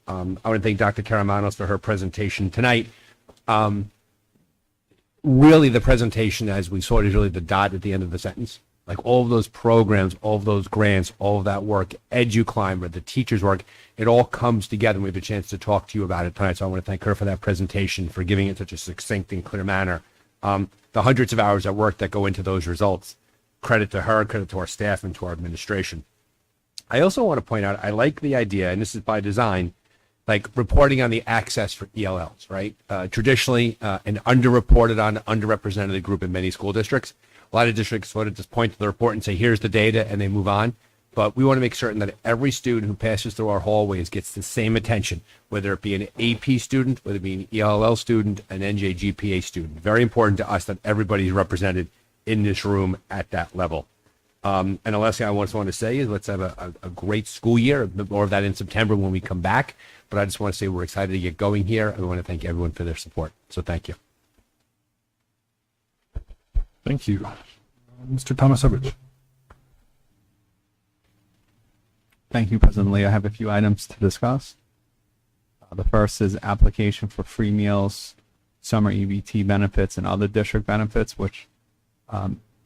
I want to thank Dr. Karamanos for her presentation tonight. Really, the presentation, as we saw it, is really the dot at the end of the sentence. Like all of those programs, all of those grants, all of that work, EduClimber, the teachers' work, it all comes together, and we have a chance to talk to you about it tonight. So I want to thank her for that presentation, for giving it such a succinct and clear manner. The hundreds of hours of work that go into those results, credit to her, credit to our staff, and to our administration. I also want to point out, I like the idea, and this is by design, like reporting on the access for ELLs, right? Traditionally, an underreported on, underrepresented group in many school districts. A lot of districts sort of just point to the report and say, here's the data, and they move on. But we want to make certain that every student who passes through our hallways gets the same attention, whether it be an AP student, whether it be an ELL student, an NJGPA student. Very important to us that everybody is represented in this room at that level. And the last thing I just want to say is let's have a great school year, a bit more of that in September when we come back. But I just want to say we're excited to get going here. And we want to thank everyone for their support. So thank you. Thank you. Mr. Tomasevich. Thank you, President Lee. I have a few items to discuss. The first is application for free meals, summer EBT benefits, and other district benefits, which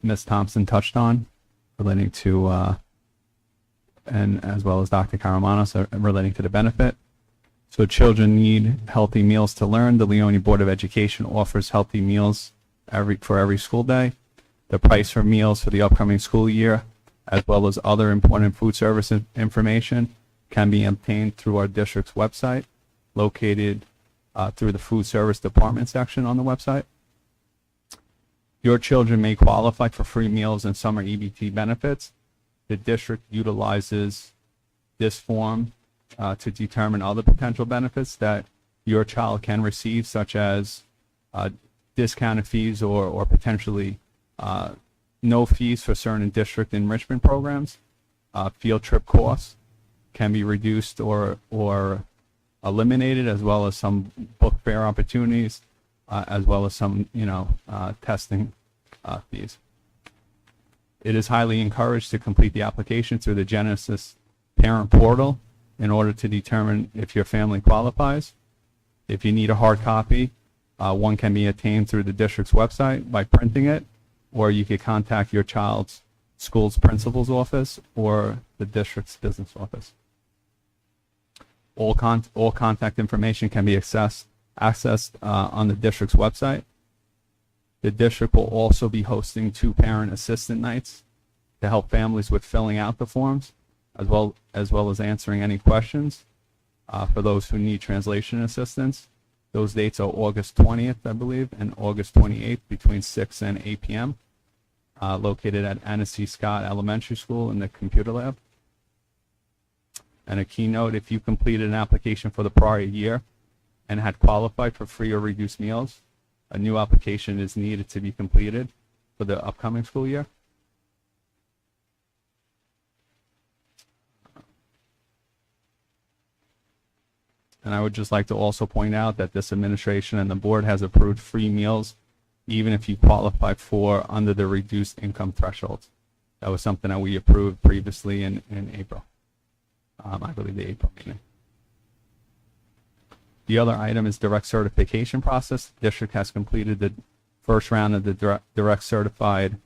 Ms. Thompson touched on, relating to, and as well as Dr. Karamanos, relating to the benefit. So children need healthy meals to learn. The Leonia Board of Education offers healthy meals for every school day. The price for meals for the upcoming school year, as well as other important food service information, can be obtained through our district's website, located through the food service department section on the website. Your children may qualify for free meals and summer EBT benefits. The district utilizes this form to determine other potential benefits that your child can receive, such as discounted fees or potentially no fees for certain district enrichment programs. Field trip costs can be reduced or eliminated, as well as some book fair opportunities, as well as some testing fees. It is highly encouraged to complete the application through the Genesis Parent Portal in order to determine if your family qualifies. If you need a hard copy, one can be obtained through the district's website by printing it, or you could contact your child's school's principal's office or the district's business office. All contact information can be accessed on the district's website. The district will also be hosting 2 parent assistant nights to help families with filling out the forms, as well as answering any questions for those who need translation assistance. Those dates are August 20th, I believe, and August 28th between 6 and 8 p.m., located at Anna C. Scott Elementary School in the computer lab. And a keynote, if you completed an application for the prior year and had qualified for free or reduced meals, a new application is needed to be completed for the upcoming school year. And I would just like to also point out that this administration and the board has approved free meals even if you qualify for under the reduced income thresholds. That was something that we approved previously in April. I believe the April meeting. The other item is direct certification process. The district has completed the first round of the direct certified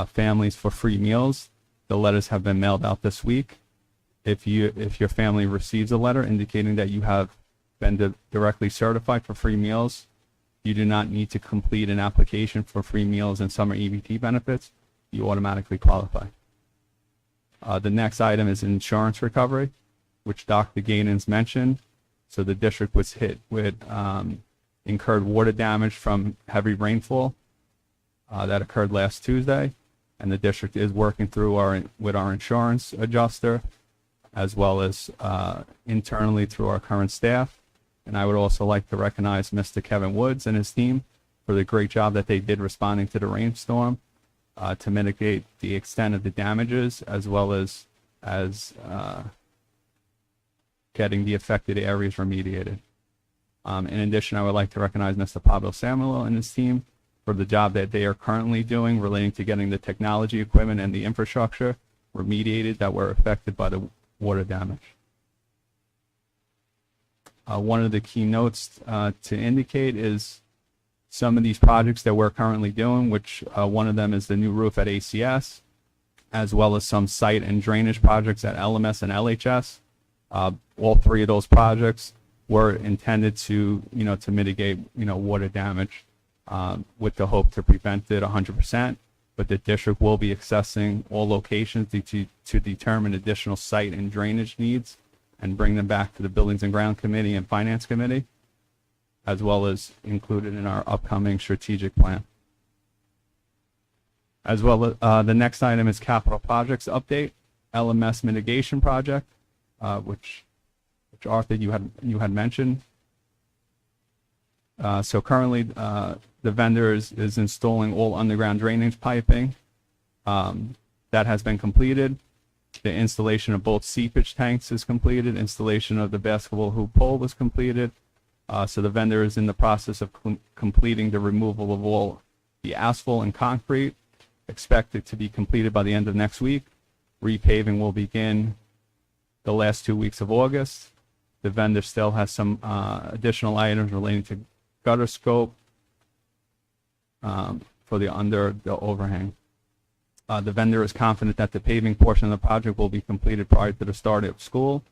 families for free meals. The letters have been mailed out this week. If your family receives a letter indicating that you have been directly certified for free meals, you do not need to complete an application for free meals and summer EBT benefits. You automatically qualify. The next item is insurance recovery, which Dr. Gaydens mentioned. So the district was hit with incurred water damage from heavy rainfall that occurred last Tuesday, and the district is working through with our insurance adjuster, as well as internally through our current staff. And I would also like to recognize Mr. Kevin Woods and his team for the great job that they did responding to the rainstorm to mitigate the extent of the damages, as well as getting the affected areas remediated. In addition, I would like to recognize Mr. Pablo Samuel and his team for the job that they are currently doing relating to getting the technology equipment and the infrastructure remediated that were affected by the water damage. One of the key notes to indicate is some of these projects that we're currently doing, which one of them is the new roof at ACS, as well as some site and drainage projects at LMS and LHS. All three of those projects were intended to mitigate, water damage with the hope to prevent it 100%. But the district will be assessing all locations to determine additional site and drainage needs and bring them back to the Buildings and Ground Committee and Finance Committee, as well as included in our upcoming strategic plan. As well, the next item is capital projects update, LMS mitigation project, which Arthur, you had mentioned. So currently, the vendor is installing all underground drainage piping. That has been completed. The installation of both seepage tanks is completed. Installation of the basketball hoop pole was completed. So the vendor is in the process of completing the removal of all the asphalt and concrete, expected to be completed by the end of next week. Repaving will begin the last 2 weeks of August. The vendor still has some additional items relating to gutter scope for the overhang. The vendor is confident that the paving portion of the project will be completed prior to the start of school.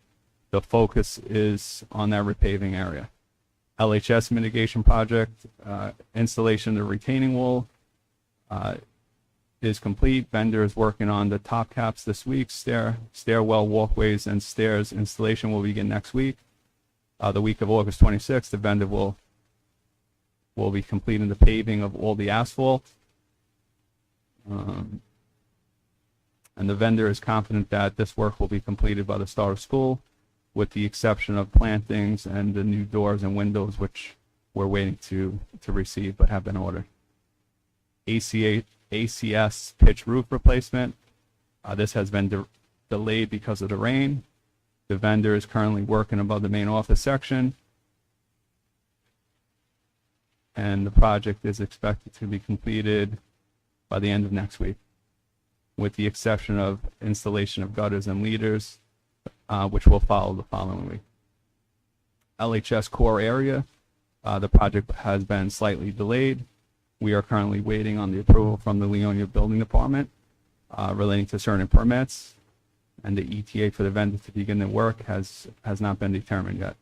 The focus is on that repaving area. LHS mitigation project, installation of the retaining wall is complete. Vendor is working on the top caps this week. Stairwell, walkways, and stairs installation will begin next week. The week of August 26th, the vendor will be completing the paving of all the asphalt. And the vendor is confident that this work will be completed by the start of school, with the exception of plantings and the new doors and windows, which we're waiting to receive but have been ordered. ACS pitch roof replacement. This has been delayed because of the rain. The vendor is currently working above the main office section, and the project is expected to be completed by the end of next week, with the exception of installation of gutters and leaders, which will follow the following week. LHS core area, the project has been slightly delayed. We are currently waiting on the approval from the Leonia Building Department relating to certain permits, and the ETA for the vendor to begin the work has not been determined yet.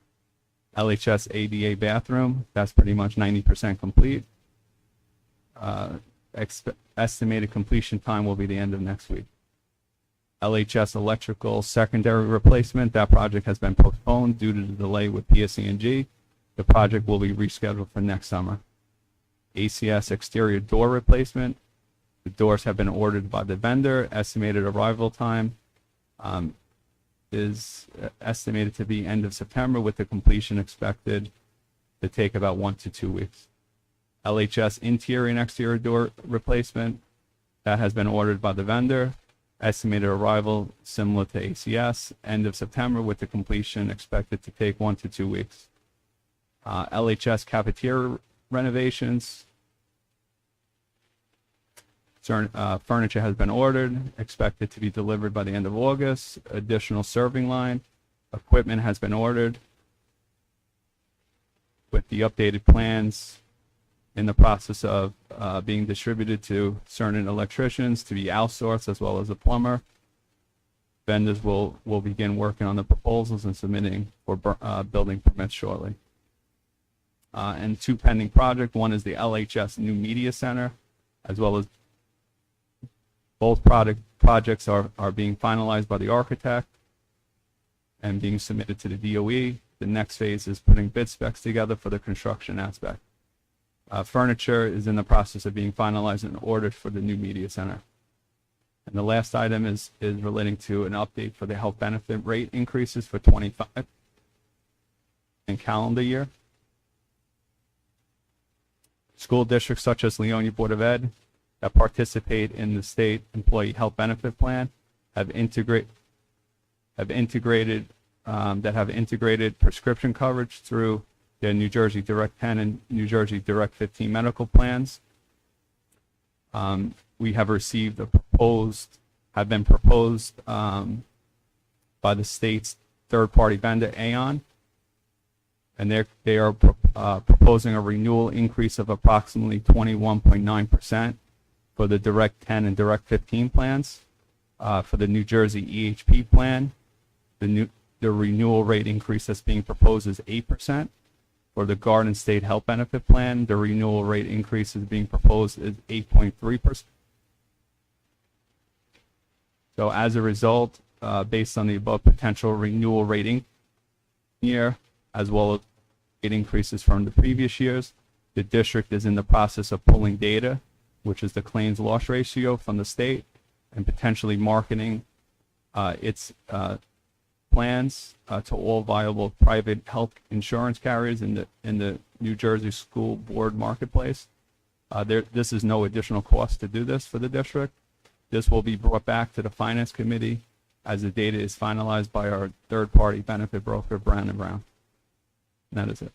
LHS ADA bathroom, that's pretty much 90% complete. Estimated completion time will be the end of next week. LHS electrical secondary replacement, that project has been postponed due to the delay with PSE&G. The project will be rescheduled for next summer. ACS exterior door replacement. The doors have been ordered by the vendor. Estimated arrival time is estimated to be end of September, with the completion expected to take about 1 to 2 weeks. LHS interior and exterior door replacement, that has been ordered by the vendor. Estimated arrival similar to ACS, end of September, with the completion expected to take 1 to 2 weeks. LHS cafeteria renovations. Furniture has been ordered, expected to be delivered by the end of August. Additional serving line equipment has been ordered, with the updated plans in the process of being distributed to certain electricians to be outsourced, as well as a plumber. Vendors will begin working on the proposals and submitting for building permits shortly. And 2 pending projects. One is the LHS new media center, as well as both projects are being finalized by the architect and being submitted to the DOE. The next phase is putting bid specs together for the construction aspect. Furniture is in the process of being finalized and ordered for the new media center. And the last item is relating to an update for the health benefit rate increases for 25 and calendar year. School districts such as Leonia Board of Ed that participate in the state employee health benefit plan have integrated prescription coverage through the New Jersey Direct 10 and New Jersey Direct 15 medical plans. We have received have been proposed by the state's third-party vendor, Aon, and they are proposing a renewal increase of approximately 21.9% for the Direct 10 and Direct 15 plans. For the New Jersey EHP plan, the renewal rate increase that's being proposed is 8%. For the Garden State Health Benefit Plan, the renewal rate increase is being proposed is 8.3%. So as a result, based on the above potential renewal rating year, as well as rate increases from the previous years, the district is in the process of pulling data, which is the claims loss ratio from the state, and potentially marketing its plans to all viable private health insurance carriers in the New Jersey School Board marketplace. This is no additional cost to do this for the district. This will be brought back to the Finance Committee as the data is finalized by our third-party benefit broker, Brown & Brown. And that is it.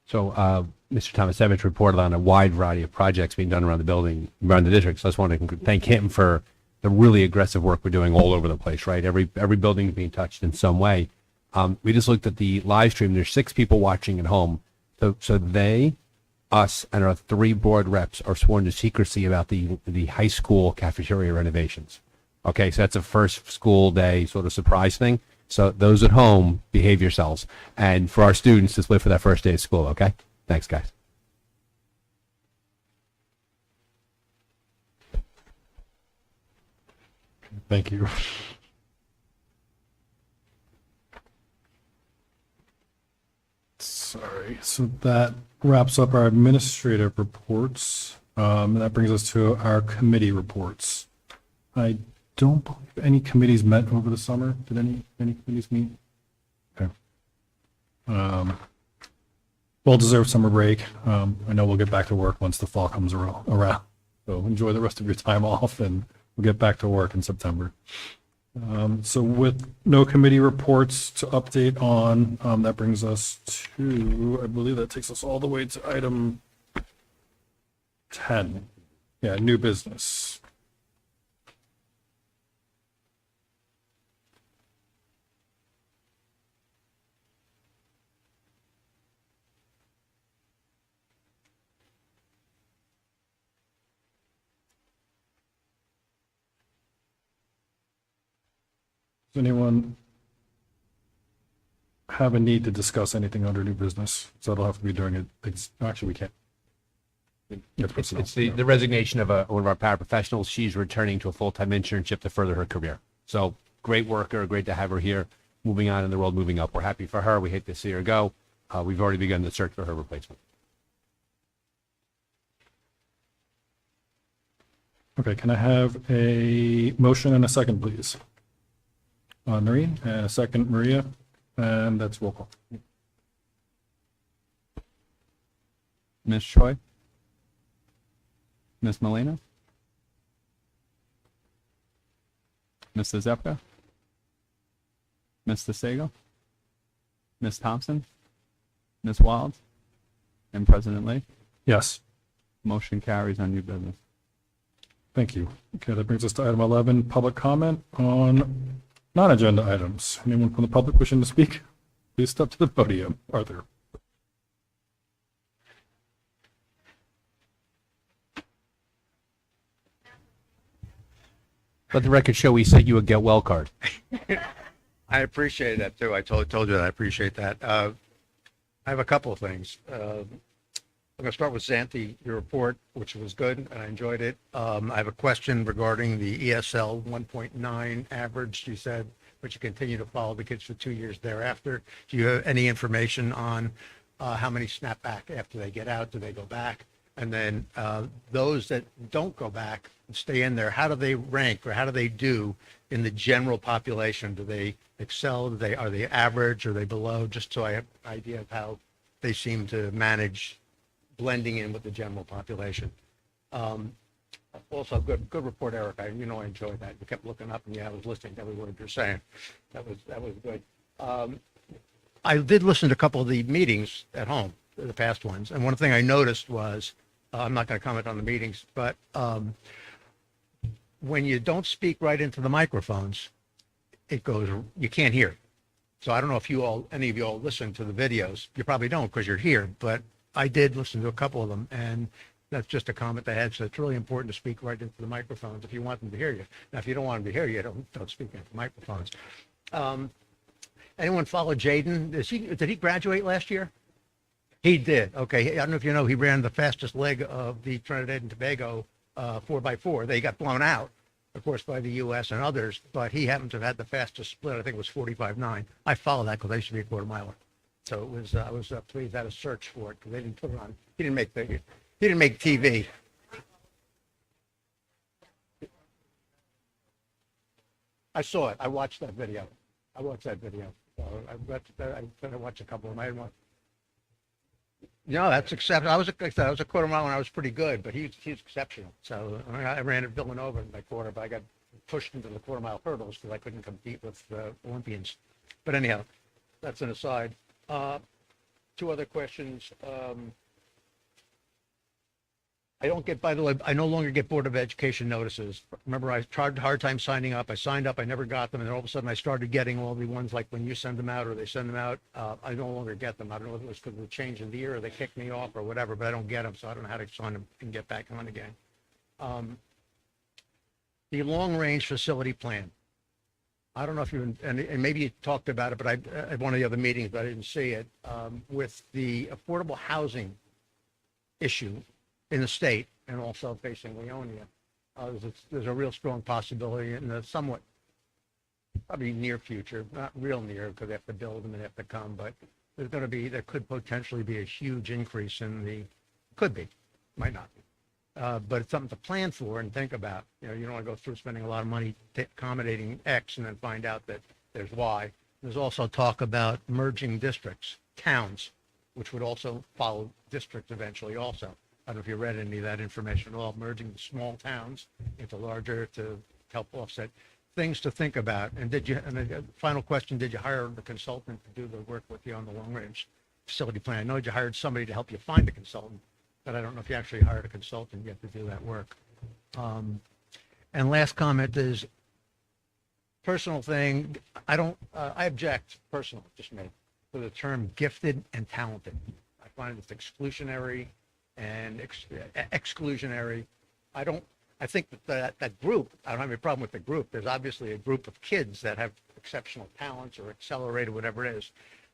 So Mr. Tomasevich reported on a wide variety of projects being done around the district. So I just want to thank him for the really aggressive work we're doing all over the place, right? Every building is being touched in some way. We just looked at the live stream. There's 6 people watching at home. So they, us, and our 3 board reps are sworn to secrecy about the high school cafeteria renovations. Okay, so that's a first school day sort of surprise thing. So those at home, behave yourselves. And for our students, just wait for that first day of school, okay? Thanks, guys. Thank you. Sorry, so that wraps up our administrative reports. That brings us to our committee reports. I don't believe any committees met over the summer. Did any committees meet? Okay. Well-deserved summer break. I know we'll get back to work once the fall comes around. So enjoy the rest of your time off, and we'll get back to work in September. So with no committee reports to update on, that brings us to, I believe that takes us all the way to item 10. Yeah, new business. Does anyone have a need to discuss anything under new business? So it'll have to be during it. Actually, we can't. It's the resignation of one of our paraprofessionals. She's returning to a full-time internship to further her career. So great worker, great to have her here. moving on in the world, moving up. We're happy for her. We hate to see her go. We've already begun the search for her replacement. Okay, can I have a motion and a second, please? Noreen, and a second, Maria, and that's roll call. Ms. Choi? Ms. Molina? Mr. Zepka? Mr. Sagal? Ms. Thompson? Ms. Wild? And President Lee? Yes. Motion carries on new business. Thank you. Okay, that brings us to item 11, public comment on non-agenda items. Anyone from the public wishing to speak, please step to the podium. Arthur. Let the record show we sent you a get well card. I appreciate that too. I told you that. I appreciate that. I have a couple of things. I'm going to start with Xanthi, your report, which was good, and I enjoyed it. I have a question regarding the ESL 1.9 average. You said, but you continue to follow the kids for 2 years thereafter. Do you have any information on how many snap back after they get out? Do they go back? And then those that don't go back, stay in there, how do they rank or how do they do in the general population? Do they excel? Are they average? Are they below? Just so I have an idea of how they seem to manage blending in with the general population. Also, good report, Eric. I enjoyed that. You kept looking up, and I was listening to every word you're saying. That was good. I did listen to a couple of the meetings at home, the past ones, and one thing I noticed was, I'm not going to comment on the meetings, but when you don't speak right into the microphones, you can't hear. So I don't know if any of you all listen to the videos. You probably don't because you're here, but I did listen to a couple of them, and that's just a comment I had. So it's really important to speak right into the microphones if you want them to hear you. Now, if you don't want them to hear you, don't speak into the microphones. Anyone follow Jaden? Did he graduate last year? He did. Okay. I don't know if you know, he ran the fastest leg of the Trinidad and Tobago 4x4. They got blown out, of course, by the U.S. and others, but he happened to have had the fastest split. I think it was 45.9. I follow that because I used to be a quarter miler. So it was, I was pleased I had a search for it because they didn't put it on. He didn't make TV. I saw it. I watched that video. So I watched a couple of them. I didn't want. No, that's acceptable. I was a quarter mile and I was pretty good, but he's exceptional. So I ran at Villanova in my quarter, but I got pushed into the quarter mile hurdles because I couldn't compete with Olympians. But anyhow, that's an aside. Two other questions. I don't get, by the way, I no longer get Board of Education notices. Remember, I tried a hard time signing up. I signed up, I never got them, and then all of a sudden I started getting all the ones like when you send them out or they send them out. I no longer get them. I don't know if it was because of the change in the year or they kicked me off or whatever, but I don't get them, so I don't know how to sign them and get back on again. The long-range facility plan. I don't know if you, and maybe you talked about it, but at one of the other meetings, but I didn't see it, with the affordable housing issue in the state and also facing Leonia. There's a real strong possibility in the somewhat, probably near future, not real near because they have to build them and they have to come, but there could potentially be a huge increase could be, might not be. But it's something to plan for and think about. You don't want to go through spending a lot of money accommodating X and then find out that there's Y. There's also talk about merging districts, towns, which would also follow districts eventually also. I don't know if you read any of that information at all, merging small towns into larger to help offset. Things to think about. And the final question, did you hire the consultant to do the work with you on the long range facility plan? I know you hired somebody to help you find a consultant, but I don't know if you actually hired a consultant yet to do that work. And last comment is personal thing. I object personally, just me, to the term gifted and talented. I find it's exclusionary and exclusionary. I think that group, I don't have any problem with the group. There's obviously a group of kids that have exceptional talents or accelerated, whatever it is.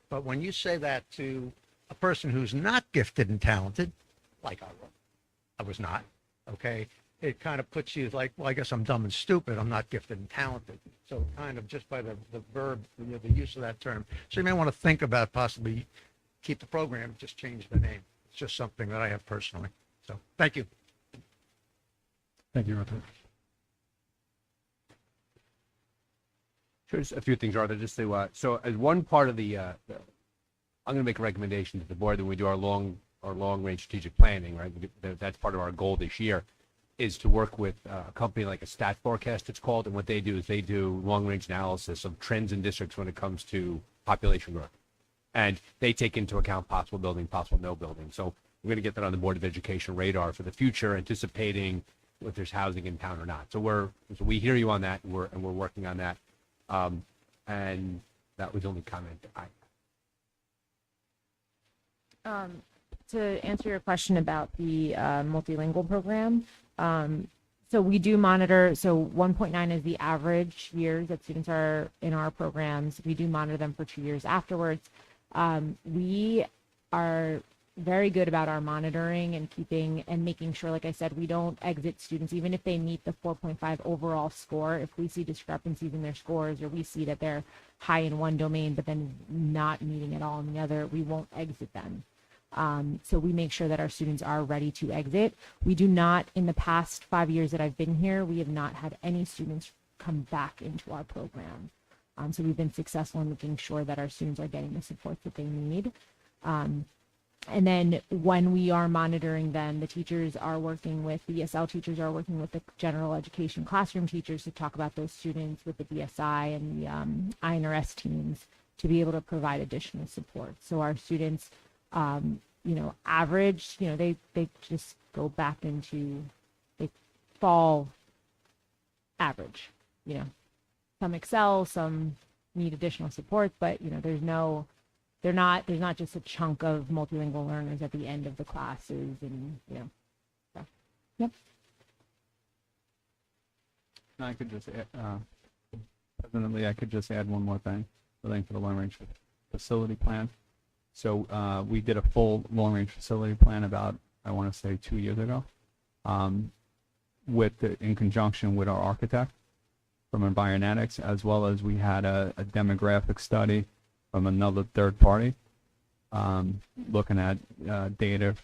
But when you say that to a person who's not gifted and talented, like I was not, okay, it kind of puts you like, well, I guess I'm dumb and stupid. I'm not gifted and talented. So kind of just by the verb, the use of that term. So you may want to think about possibly keep the program, just change the name. It's just something that I have personally. So thank you. Thank you, Arthur. Sure, just a few things, Arthur, just to, so as one part of I'm going to make a recommendation to the board that when we do our long-range strategic planning, right? That's part of our goal this year, is to work with a company like a Stat Forecast, it's called, and what they do is they do long-range analysis of trends in districts when it comes to population growth. And they take into account possible building, possible no building. So we're going to get that on the Board of Education radar for the future, anticipating if there's housing in town or not. So we hear you on that, and we're working on that. And that was the only comment I. To answer your question about the multilingual program, so we do monitor, so 1.9 is the average years that students are in our programs. We do monitor them for 2 years afterwards. We are very good about our monitoring and keeping and making sure, like I said, we don't exit students, even if they meet the 4.5 overall score. If we see discrepancies in their scores, or we see that they're high in one domain, but then not meeting at all in the other, we won't exit them. So we make sure that our students are ready to exit. We do not, in the past 5 years that I've been here, we have not had any students come back into our program. So we've been successful in making sure that our students are getting the support that they need. And then when we are monitoring them, the teachers are working with, the ESL teachers are working with the general education classroom teachers to talk about those students with the DSI and the INRS teams to be able to provide additional support. So our students, average, they just go back into, they fall average, some excel, some need additional support, but, there's not just a chunk of multilingual learners at the end of the classes and, so, yep. And I could just add, President Lee, I could just add one more thing relating to the long-range facility plan. So we did a full long-range facility plan about, I want to say, 2 years ago, in conjunction with our architect from Environetics, as well as we had a demographic study from another third party, looking at data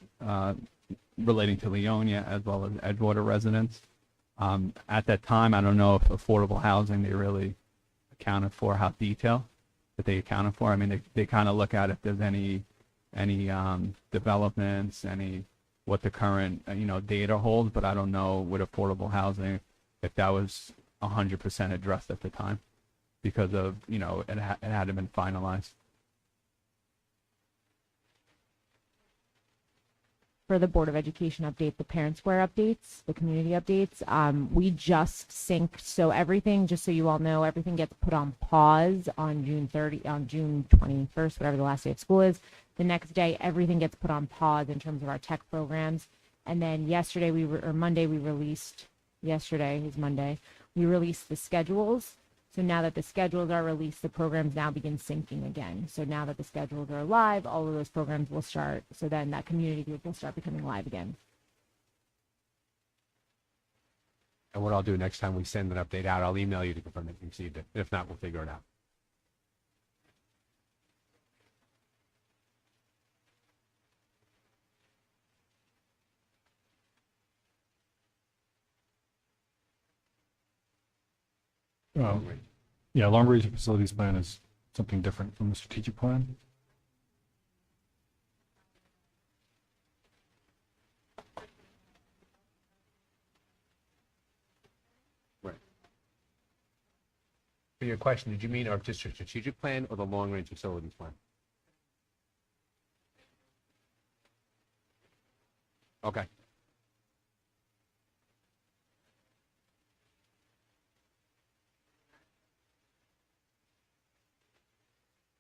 relating to Leonia as well as Edgewater residents. At that time, I don't know if affordable housing, they really accounted for how detailed that they accounted for. I mean, they kind of look at if there's any developments, what the current, data holds, but I don't know with affordable housing if that was 100% addressed at the time, because of, it hadn't been finalized. For the Board of Education update, the Parent Square updates, the community updates, we just sync. So everything, just so you all know, everything gets put on pause on June 21st, whatever the last day of school is. The next day, everything gets put on pause in terms of our tech programs. And then yesterday, Monday, we released the schedules. So now that the schedules are released, the programs now begin syncing again. So now that the schedules are live, all of those programs will start. So then that community group will start becoming live again. And what I'll do next time we send an update out, I'll email you to confirm that you received it. If not, we'll figure it out. Yeah, long-range facilities plan is something different from the strategic plan. Right. For your question, did you mean our district strategic plan or the long-range facilities plan? Okay.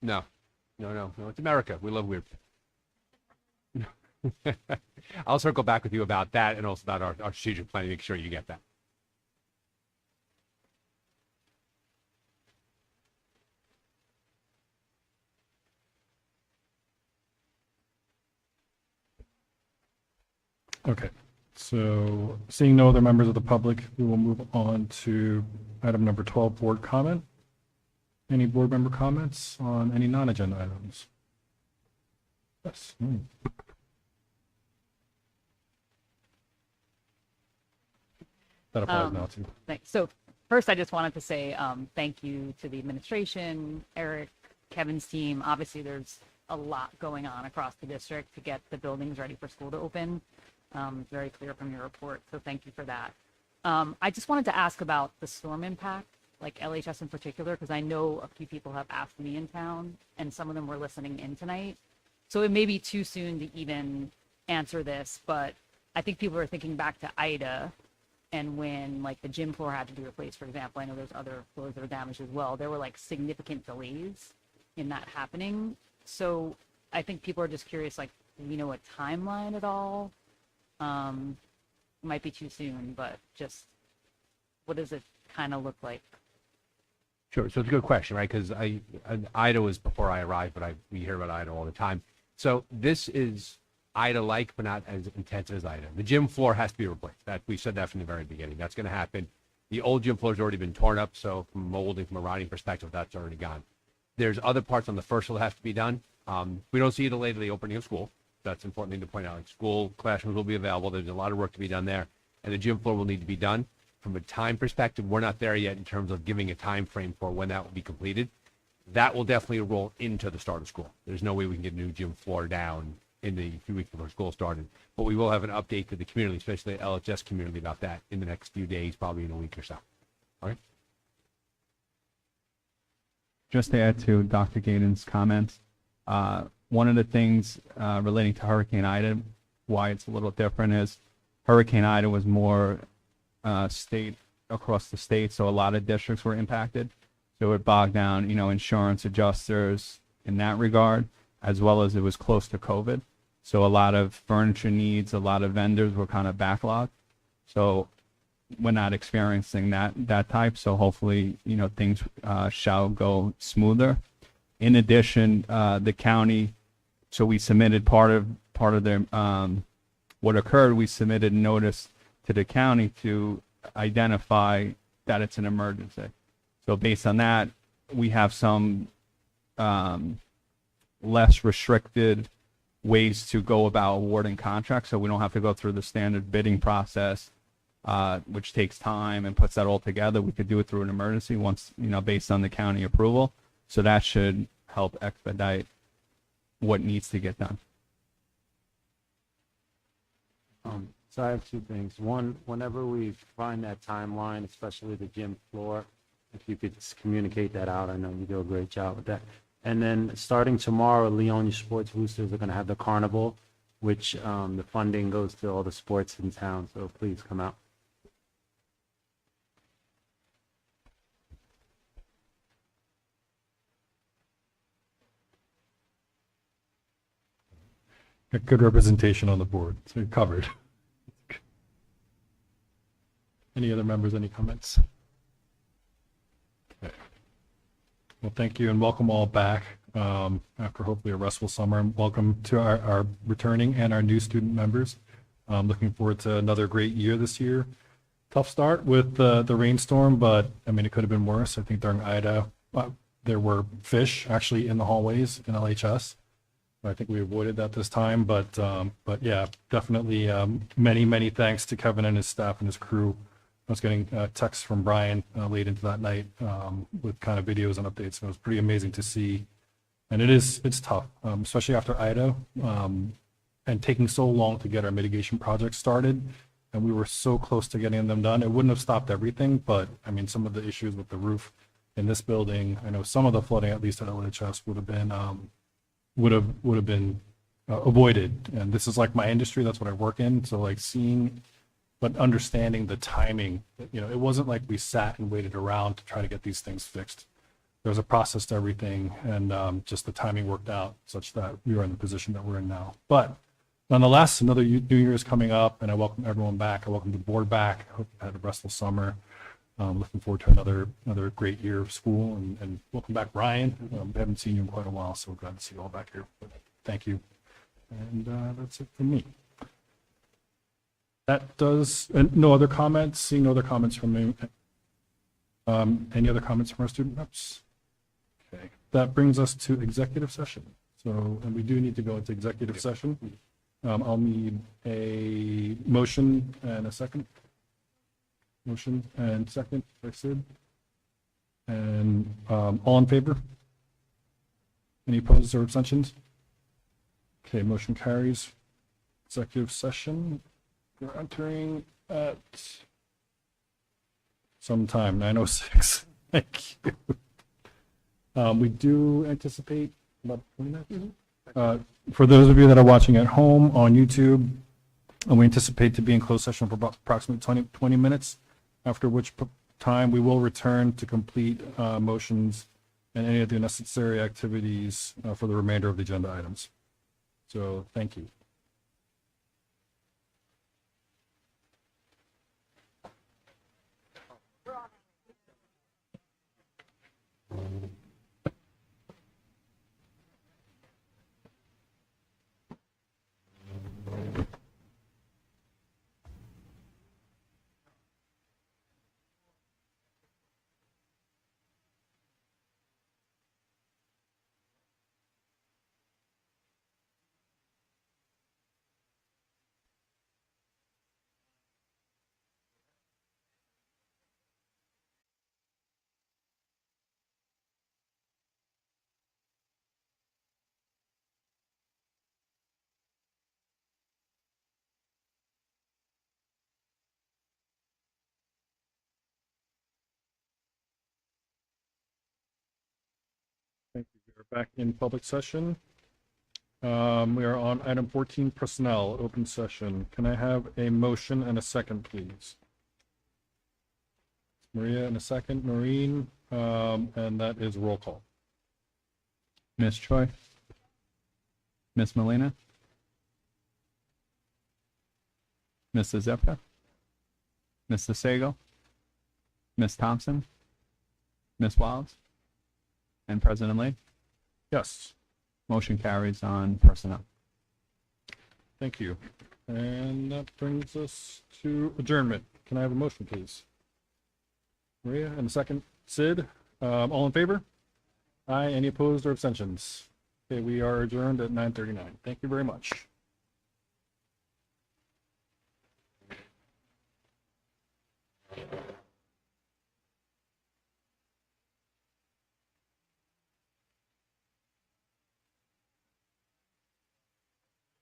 No, it's America. We love weird. I'll circle back with you about that and also about our strategic plan to make sure you get that. Okay. So seeing no other members of the public, we will move on to item number 12, board comment. Any board member comments on any non-agenda items? Yes. That applies now too. Thanks. So first, I just wanted to say thank you to the administration, Eric, Kevin's team. Obviously, there's a lot going on across the district to get the buildings ready for school to open. Very clear from your report, so thank you for that. I just wanted to ask about the storm impact, like LHS in particular, because I know a few people have asked me in town, and some of them were listening in tonight. So it may be too soon to even answer this, but I think people are thinking back to Ida, and when like the gym floor had to be replaced, for example. I know there's other floors that are damaged as well. There were like significant delays in that happening. So I think people are just curious, like, do we know a timeline at all? Might be too soon, but just what does it kind of look like? Sure. So it's a good question, right? Because Ida was before I arrived, but we hear about Ida all the time. So this is Ida-like, but not as intensive as Ida. The gym floor has to be replaced. We said that from the very beginning. That's going to happen. The old gym floor has already been torn up, so from molding, from a rotting perspective, that's already gone. There's other parts on the first floor that have to be done. We don't see a delay to the opening of school. That's an important thing to point out. Like, school classrooms will be available. There's a lot of work to be done there, and the gym floor will need to be done. From a time perspective, we're not there yet in terms of giving a time frame for when that will be completed. That will definitely roll into the start of school. There's no way we can get a new gym floor down in the few weeks before school started, but we will have an update to the community, especially the LHS community, about that in the next few days, probably in a week or so. All right. Just to add to Dr. Gaydon's comments, one of the things relating to Hurricane Ida, why it's a little different is Hurricane Ida was more state across the state, so a lot of districts were impacted. So it bogged down, insurance adjusters in that regard, as well as it was close to COVID. So a lot of furniture needs, a lot of vendors were kind of backlogged. So we're not experiencing that type. So hopefully, things shall go smoother. In addition, the county, so we submitted part of their, what occurred, we submitted notice to the county to identify that it's an emergency. So based on that, we have some less restricted ways to go about awarding contracts, so we don't have to go through the standard bidding process, which takes time and puts that all together. We could do it through an emergency once, based on the county approval. So that should help expedite what needs to get done. So I have two things. One, whenever we find that timeline, especially the gym floor, if you could just communicate that out. I know you do a great job with that. And then starting tomorrow, Leonia Sports Boosters are going to have the carnival, which the funding goes to all the sports in town. So please come out. Got good representation on the board, so you're covered. Any other members, any comments? Okay. Well, thank you and welcome all back after hopefully a restful summer. And welcome to our returning and our new student members. Looking forward to another great year this year. Tough start with the rainstorm, but I mean, it could have been worse. I think during Ida, there were fish actually in the hallways in LHS. I think we avoided that this time, but yeah, definitely many thanks to Kevin and his staff and his crew. I was getting texts from Brian late into that night with kind of videos and updates. So it was pretty amazing to see. And it's tough, especially after Ida and taking so long to get our mitigation projects started. And we were so close to getting them done. It wouldn't have stopped everything, but I mean, some of the issues with the roof in this building, I know some of the flooding, at least at LHS, would have been avoided. And this is like my industry. That's what I work in. So like seeing, but understanding the timing, it wasn't like we sat and waited around to try to get these things fixed. There was a process to everything, and just the timing worked out such that we are in the position that we're in now. But nonetheless, another New Year is coming up, and I welcome everyone back. I welcome the board back. I hope you had a restful summer. Looking forward to another great year of school, and welcome back, Brian. I haven't seen you in quite a while, so glad to see you all back here. But thank you, and that's it from me. That does, no other comments, seeing no other comments from me. Any other comments from our student reps? Okay, that brings us to executive session. So, and we do need to go into executive session. I'll need a motion and a second. Motion and second by Sid. And all in favor? Any opposed or abstentions? Okay, motion carries. Executive session. We're entering at sometime 9:06. Thank you. We do anticipate about 20 minutes. For those of you that are watching at home on YouTube, we anticipate to be in closed session for about approximately 20 minutes, after which time we will return to complete motions and any of the necessary activities for the remainder of the agenda items. So thank you. Thank you. We're back in public session. We are on item 14, personnel, open session. Can I have a motion and a second, please? Maria and a second, Noreen, and that is roll call. Ms. Choi? Ms. Molina? Mr. Zepka? Mr. Sagal? Ms. Thompson? Ms. Wilds? And President Lee? Yes, Motion carries on personnel. thank you. And that brings us to adjournment. Can I have a motion, please? Maria and a second, Sid, all in favor? Aye, any opposed or abstentions? Okay, we are adjourned at 9:39. Thank you very much.